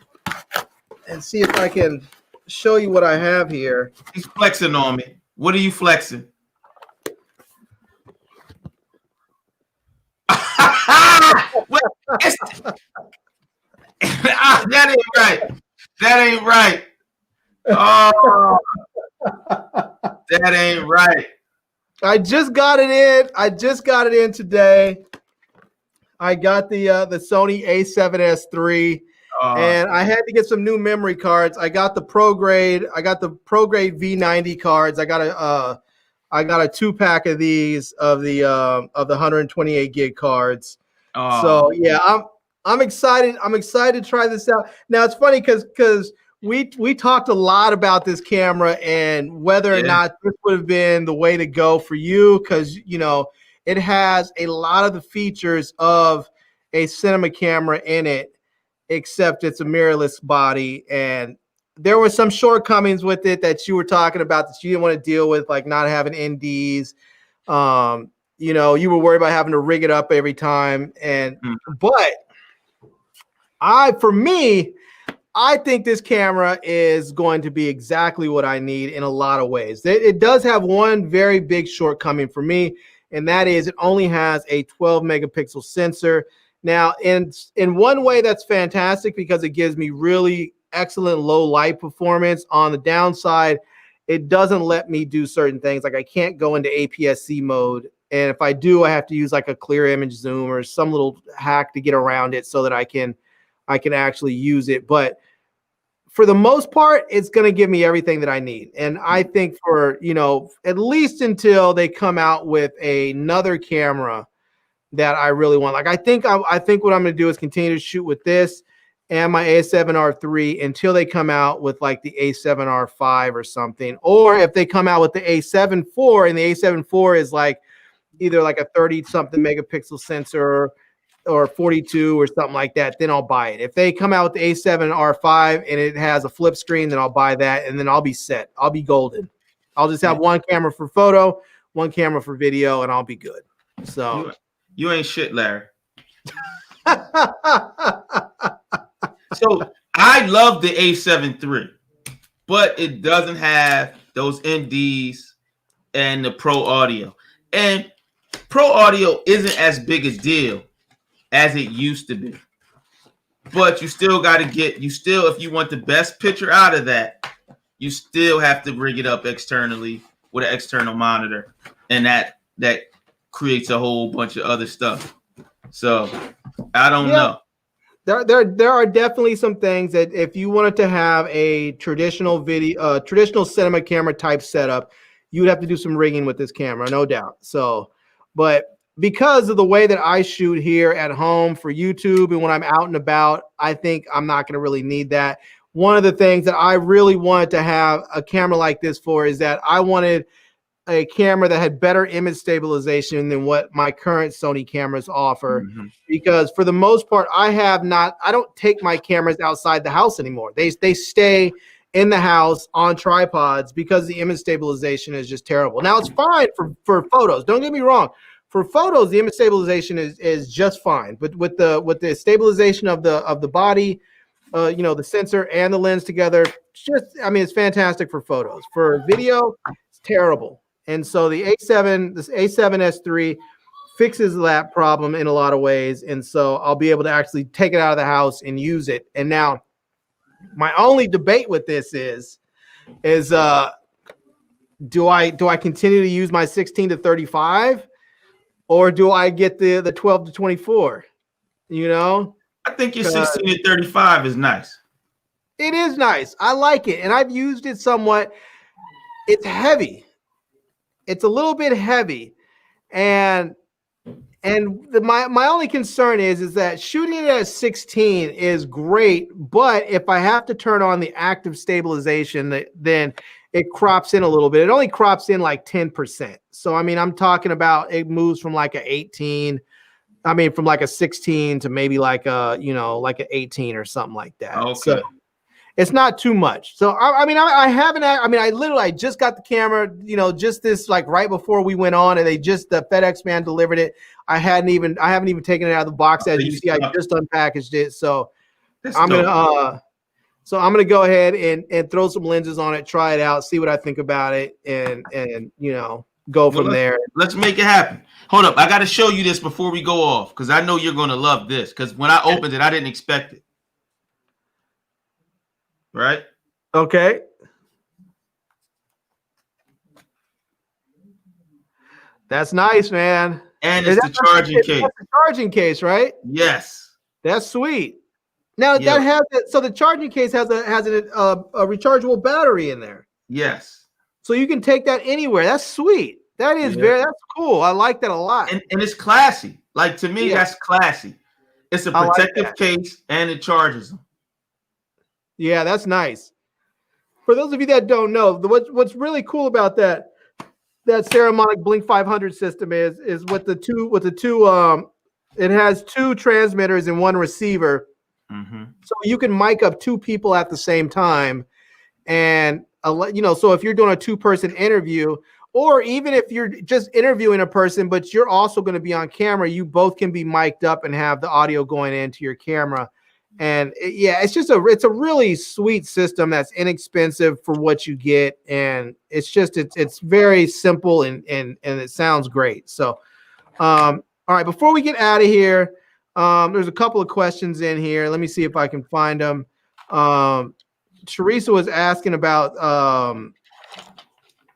see if I can show you what I have here. He's flexing on me. What are you flexing? That ain't right. That ain't right. Oh, that ain't right. I just got it in. I just got it in today. I got the Sony A7S III, and I had to get some new memory cards. I got the Pro Grade. I got the Pro Grade V90 cards. I got a 2-pack of these of the 128 gig cards. So yeah, I'm excited. I'm excited to try this out. Now it's funny because we talked a lot about this camera and whether or not this would have been the way to go for you, because you know it has a lot of the features of a cinema camera in it, except it's a mirrorless body, and there were some shortcomings with it that you were talking about that you didn't want to deal with, like not having NDs. You know, you were worried about having to rig it up every time, but for me, I think this camera is going to be exactly what I need in a lot of ways. It does have one very big shortcoming for me, and that is it only has a 12 megapixel sensor. Now, in one way, that's fantastic because it gives me really excellent low light performance. On the downside, it doesn't let me do certain things. Like I can't go into APS-C mode. And if I do, I have to use like a clear image zoom or some little hack to get around it so that I can actually use it. But for the most part, it's going to give me everything that I need. And I think for, you know, at least until they come out with another camera that I really want. Like I think what I'm going to do is continue to shoot with this and my A7R III until they come out with like the A7R5 or something. Or if they come out with the A7 IV and the A7 IV is like either like a 30 something megapixel sensor or 42 or something like that, then I'll buy it. If they come out with the A7R5 and it has a flip screen, then I'll buy that, and then I'll be set. I'll be golden. I'll just have one camera for photo, one camera for video, and I'll be good. So you ain't shit, Larry. So I love the A7 III, but it doesn't have those NDs and the Pro Audio. And Pro Audio isn't as big a deal as it used to be. But you still got to if you want the best picture out of that, you still have to rig it up externally with an external monitor. And that creates a whole bunch of other stuff. So I don't know. There are definitely some things that if you wanted to have a traditional traditional cinema camera type setup, you would have to do some rigging with this camera, no doubt. So, but because of the way that I shoot here at home for YouTube and when I'm out and about, I think I'm not going to really need that. One of the things that I really wanted to have a camera like this for is that I wanted a camera that had better image stabilization than what my current Sony cameras offer. Because for the most part, I don't take my cameras outside the house anymore. They stay in the house on tripods because the image stabilization is just terrible. Now it's fine for photos. Don't get me wrong. For photos, the image stabilization is just fine. But with the stabilization of the body, the sensor and the lens together, it's fantastic for photos. For video, it's terrible. And so this A7S III fixes that problem in a lot of ways. And so I'll be able to actually take it out of the house and use it. And now my only debate with this is do I continue to use my 16-35 or do I get the 12-24? I think your 16-35 is nice. It is nice. I like it. And I've used it somewhat. It's heavy. It's a little bit heavy. And my only concern is that shooting it at 16 is great, but if I have to turn on the active stabilization, then it crops in a little bit. It only crops in like 10%. So I'm talking about it moves from like a 18, from like a 16 to maybe like a like an 18 or something like that. Okay. So it's not too much. So I just got the camera, just this like right before we went on, and the FedEx man delivered it. I haven't even taken it out of the box. As you see, I just unpackaged it. So I'm gonna go ahead and throw some lenses on it, try it out, see what I think about it, and go from there. Let's make it happen. Hold up, I got to show you this before we go off because I know you're gonna love this. Because when I opened it, I didn't expect it. Right? Okay. That's nice, man. And it's the charging case. That's the charging case, right? Yes. That's sweet. Now that has it. So the charging case has a rechargeable battery in there. Yes. So you can take that anywhere. That's sweet. That is that's cool. I like that a lot. And it's classy. Like to me, that's classy. It's a protective case and it charges them. Yeah, that's nice. For those of you that don't know, what's really cool about that Saramonic Blink 500 system is with the two it has two transmitters and one receiver. So you can mic up two people at the same time, and so if you're doing a 2-person interview, or even if you're just interviewing a person but you're also going to be on camera, you both can be mic'd up and have the audio going into your camera. And it's a really sweet system that's inexpensive for what you get, and it's very simple and it sounds great. So all right, before we get out of here, there's a couple of questions in here. Let me see if I can find them. Teresa was asking about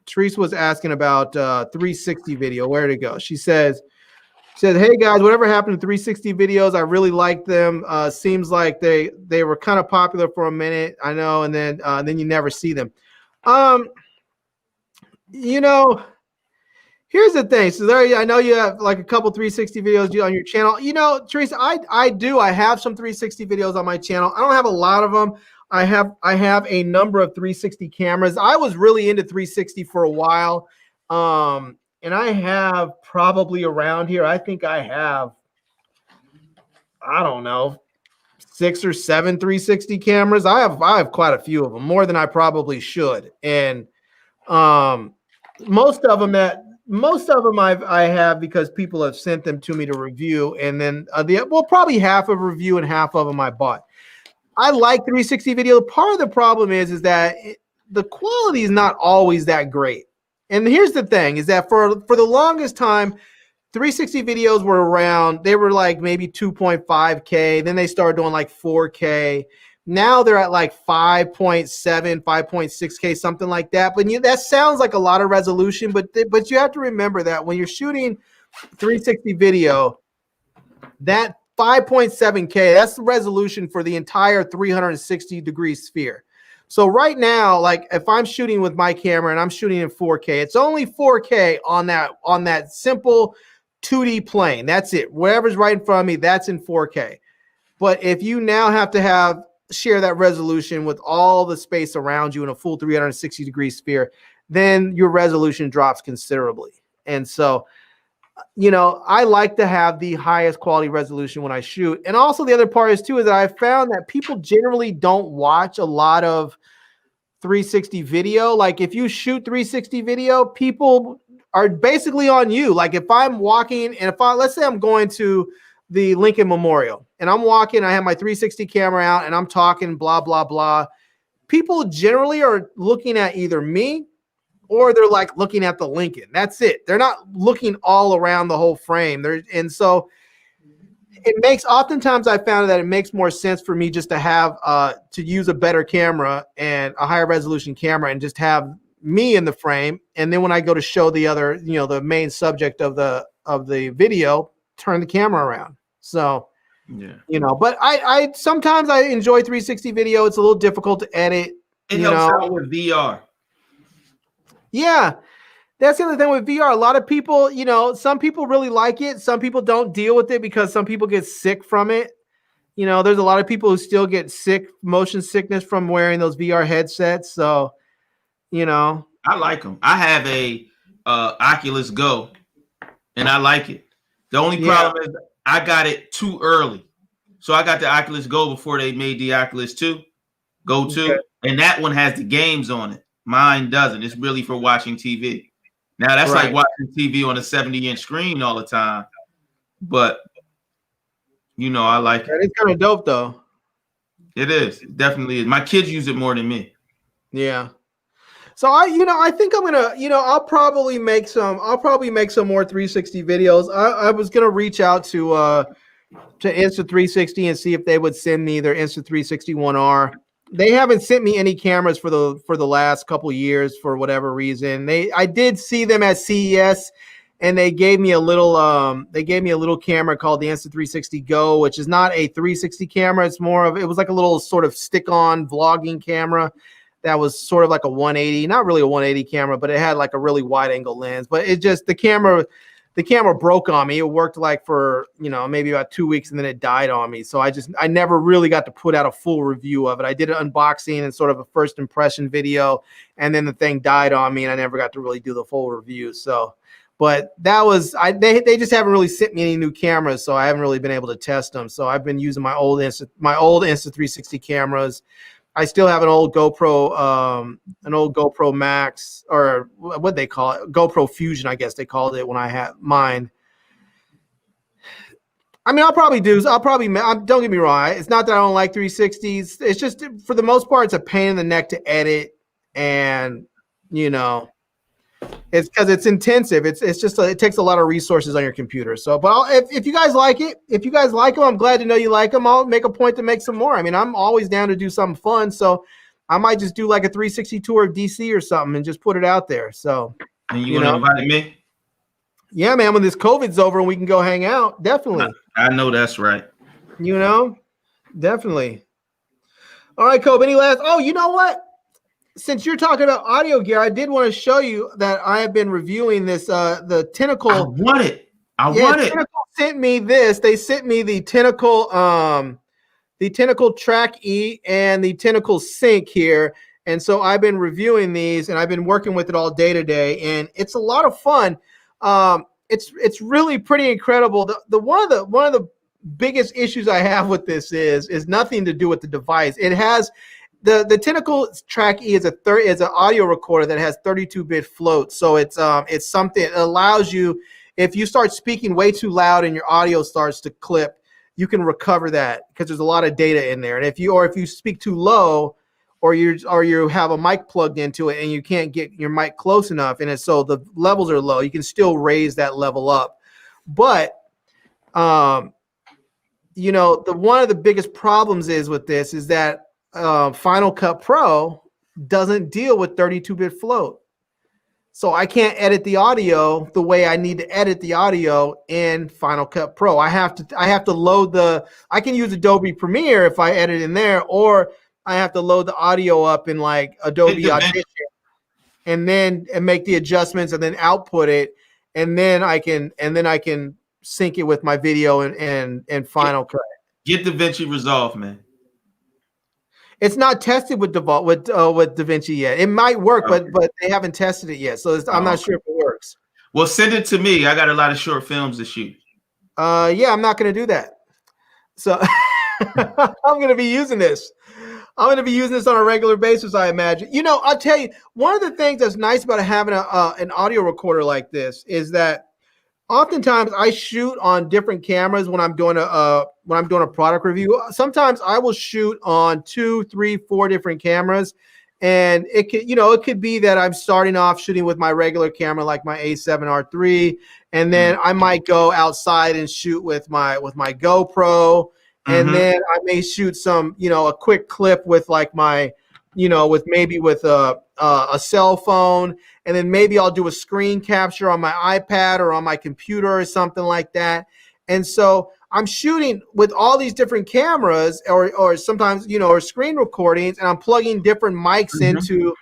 360 video. Where did it go? She said, hey guys, whatever happened to 360 videos? I really liked them. Seems like they were kind of popular for a minute. I know, and then you never see them. Here's the thing. So I know you have like a couple 360 videos on your channel. Teresa, I have some 360 videos on my channel. I don't have a lot of them. I have a number of 360 cameras. I was really into 360 for a while. And I have probably around here, I think I have, I don't know, 6 or 7 360 cameras. I have quite a few of them, more than I probably should. And Most of them I have because people have sent them to me to review, and then probably half of review and half of them I bought. I like 360 video. Part of the problem is that the quality is not always that great. And here's the thing: is that for the longest time, 360 videos were around. They were like maybe 2.5K. Then they started doing like 4K. Now they're at like 5.7, 5.6K, something like that. But that sounds like a lot of resolution, but you have to remember that when you're shooting 360 video, that 5.7K, that's the resolution for the entire 360-degree sphere. So right now, like if I'm shooting with my camera and I'm shooting in 4K, it's only 4K on that simple 2D plane. That's it. Whatever's right in front of me, that's in 4K. But if you now have to share that resolution with all the space around you in a full 360-degree sphere, then your resolution drops considerably. And so, I like to have the highest quality resolution when I shoot. And also the other part is that I found that people generally don't watch a lot of 360 video. Like if you shoot 360 video, people are basically on you. Like if I'm walking and let's say I'm going to the Lincoln Memorial and I'm walking, I have my 360 camera out and I'm talking blah, blah, blah. People generally are looking at either me or they're like looking at the Lincoln. That's it. They're not looking all around the whole frame. And so oftentimes I found that it makes more sense for me just to have, to use a better camera and a higher resolution camera and just have me in the frame. And then when I go to show the other, the main subject of the video, turn the camera around. So, but I sometimes I enjoy 360 video. It's a little difficult to edit. It helps out with VR. Yeah, that's the other thing with VR. A lot of people, some people really like it. Some people don't deal with it because some people get sick from it. There's a lot of people who still get motion sickness from wearing those VR headsets. So, I like them. I have a Oculus Go, and I like it. The only problem is I got it too early. So I got the Oculus Go before they made the Oculus Go 2, and that one has the games on it. Mine doesn't. It's really for watching TV. Now that's like watching TV on a 70-inch screen all the time. But I like it. It's kind of dope though. It is. It definitely is. My kids use it more than me. Yeah. So I think I'm gonna, I'll probably make some more 360 videos. I was gonna reach out to Insta360 and see if they would send me their Insta360 1R. They haven't sent me any cameras for the last couple years for whatever reason. I did see them at CES, and they gave me a little camera called the Insta360 Go, which is not a 360 camera. It was like a little sort of stick-on vlogging camera that was sort of like a 180, not really a 180 camera, but it had like a really wide angle lens. But it just the camera broke on me. It worked like for maybe about 2 weeks, and then it died on me. So I never really got to put out a full review of it. I did an unboxing and sort of a first impression video, and then the thing died on me, and I never got to really do the full review. So, but that was they just haven't really sent me any new cameras, so I haven't really been able to test them. So I've been using my old Insta360 cameras. I still have an old GoPro Max, or what they call it, GoPro Fusion, I guess they called it when I had mine. I mean, don't get me wrong. It's not that I don't like 360s. It's just, for the most part, it's a pain in the neck to edit, and it's because it's intensive. It's just it takes a lot of resources on your computer. So, but if you guys like it, I'm glad to know you like them. I'll make a point to make some more. I mean, I'm always down to do something fun. So I might just do like a 360 tour of DC or something and just put it out there. So, and you want to invite me? Yeah, man. When this COVID's over and we can go hang out, definitely. I know that's right. Definitely. All right, Kobe. Any last? Oh, you know what? Since you're talking about audio gear, I did want to show you that I have been reviewing this, the Tentacle. I want it. Tentacle sent me this. They sent me the Tentacle Track E and the Tentacle Sync here. And so I've been reviewing these, and I've been working with it all day today, and it's a lot of fun. It's really pretty incredible. The one of the biggest issues I have with this is nothing to do with the device. It has the Tentacle Track E is an audio recorder that has 32-bit float. So it's something that allows you, if you start speaking way too loud and your audio starts to clip, you can recover that because there's a lot of data in there. And if you speak too low, or you have a mic plugged into it and you can't get your mic close enough, and so the levels are low, you can still raise that level up. But you know, one of the biggest problems with this is that Final Cut Pro doesn't deal with 32-bit float. So I can't edit the audio the way I need to edit the audio in Final Cut Pro. I have to load I can use Adobe Premiere if I edit in there, or I have to load the audio up in like Adobe Audition and make the adjustments and then output it, and then I can sync it with my video and Final Cut. Get DaVinci Resolve, man. It's not tested with DaVinci yet. It might work, but they haven't tested it yet, so I'm not sure if it works. Well, send it to me. I got a lot of short films to shoot. Yeah, I'm not going to do that. So I'm going to be using this. I'm going to be using this on a regular basis, I imagine. You know, I'll tell you, one of the things that's nice about having an audio recorder like this is that oftentimes I shoot on different cameras when I'm doing a product review. Sometimes I will shoot on 2, 3, 4 different cameras, and it could be that I'm starting off shooting with my regular camera, like my A7R III, and then I might go outside and shoot with my GoPro, and then I may shoot some, a quick clip with like my, with a cell phone. And then maybe I'll do a screen capture on my iPad or on my computer or something like that. And so I'm shooting with all these different cameras or sometimes, or screen recordings, and I'm plugging different mics into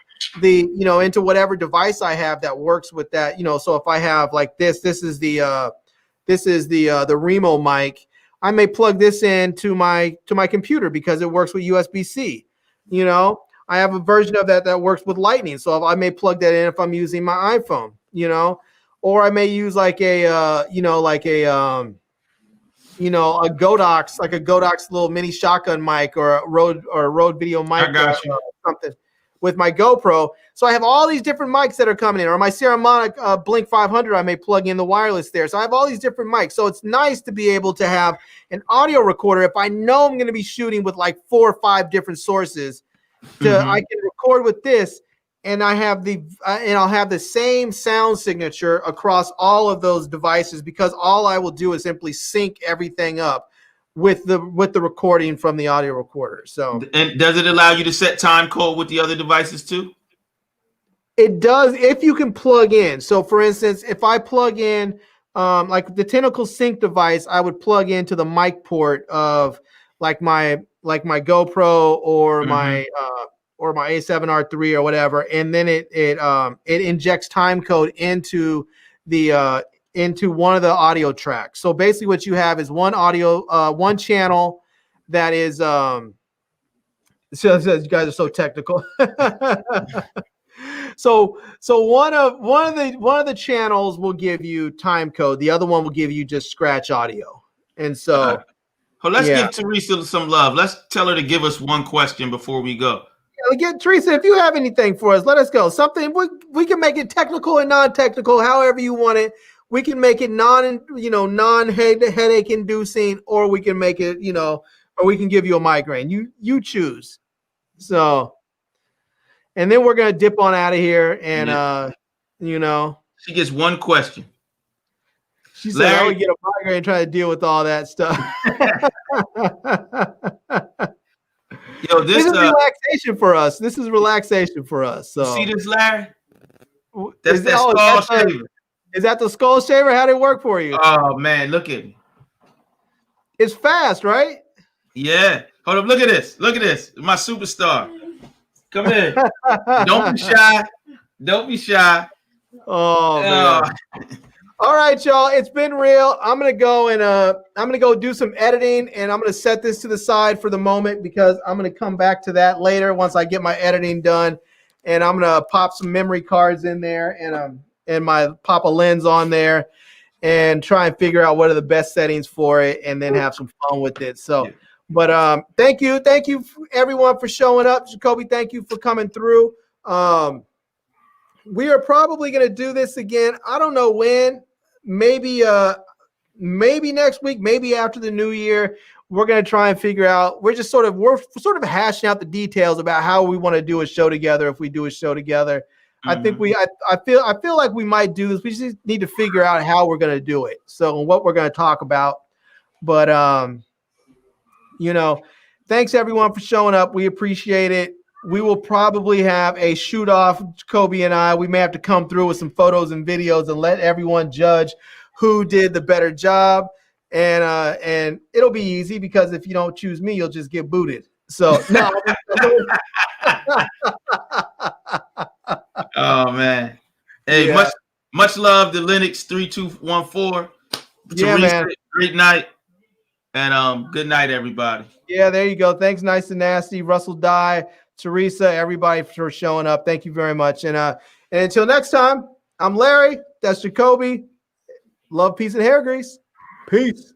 into whatever device I have that works with that. So if I have like this is the Remo mic, I may plug this into my computer because it works with USB-C, I have a version of that works with Lightning, so I may plug that in if I'm using my iPhone, or I may use like a Godox little mini shotgun mic or a Rode video mic or something with my GoPro. So I have all these different mics that are coming in, or my Saramonic Blink 500, I may plug in the wireless there. So I have all these different mics. So it's nice to be able to have an audio recorder if I know I'm going to be shooting with like 4 or 5 different sources. I can record with this, and I'll have the same sound signature across all of those devices, because all I will do is simply sync everything up with the recording from the audio recorder. So, and does it allow you to set time code with the other devices too? It does, if you can plug in. So for instance, if I plug in like the Tentacle Sync device, I would plug into the mic port of like my GoPro or my A7R III or whatever, and then it injects time code into one of the audio tracks. So basically, what you have is one channel that is so you guys are so technical. So one of the channels will give you time code. The other one will give you just scratch audio, and so. Oh, let's give Teresa some love. Let's tell her to give us one question before we go. Yeah, Teresa, if you have anything for us, let us go. Something we can make it technical and non-technical, however you want it. We can make it non-headache inducing, or we can make it, or we can give you a migraine. You choose. So, and then we're gonna dip on out of here, and she gets one question. She said, "I would get a migraine and try to deal with all that stuff." Yo, this is relaxation for us. This is relaxation for us. So, you see this, Larry? That's that skull shaver. Is that the skull shaver? How did it work for you? Oh man, look at me. It's fast, right? Yeah. Hold up. Look at this. Look at this. My superstar. Come here. Don't be shy. Don't be shy. Oh man. All right, y'all. It's been real. I'm gonna go do some editing, and I'm gonna set this to the side for the moment because I'm gonna come back to that later once I get my editing done, and I'm gonna pop some memory cards in there and pop a lens on there, and try and figure out what are the best settings for it, and then have some fun with it. So, But thank you everyone for showing up. Jacobi, thank you for coming through. We are probably going to do this again. I don't know when. Maybe next week, maybe after the new year. We're going to try and figure out. We're sort of hashing out the details about how we want to do a show together. If we do a show together, I think I feel like we might do this. We just need to figure out how we're going to do it. So what we're going to talk about. But thanks everyone for showing up. We appreciate it. We will probably have a shoot off, Jacobi and I. We may have to come through with some photos and videos and let everyone judge who did the better job. And it'll be easy because if you don't choose me, you'll just get booted. So no. Oh man. Hey, yeah. much love to Linux 3214. Yeah, Teresa, man. Great night. And good night, everybody. Yeah, there you go. Thanks, Nice and Nasty, Russell Dye, Teresa, everybody for showing up. Thank you very much. And until next time, I'm Larry. That's Jacobi. Love, peace, and hair grease. Peace.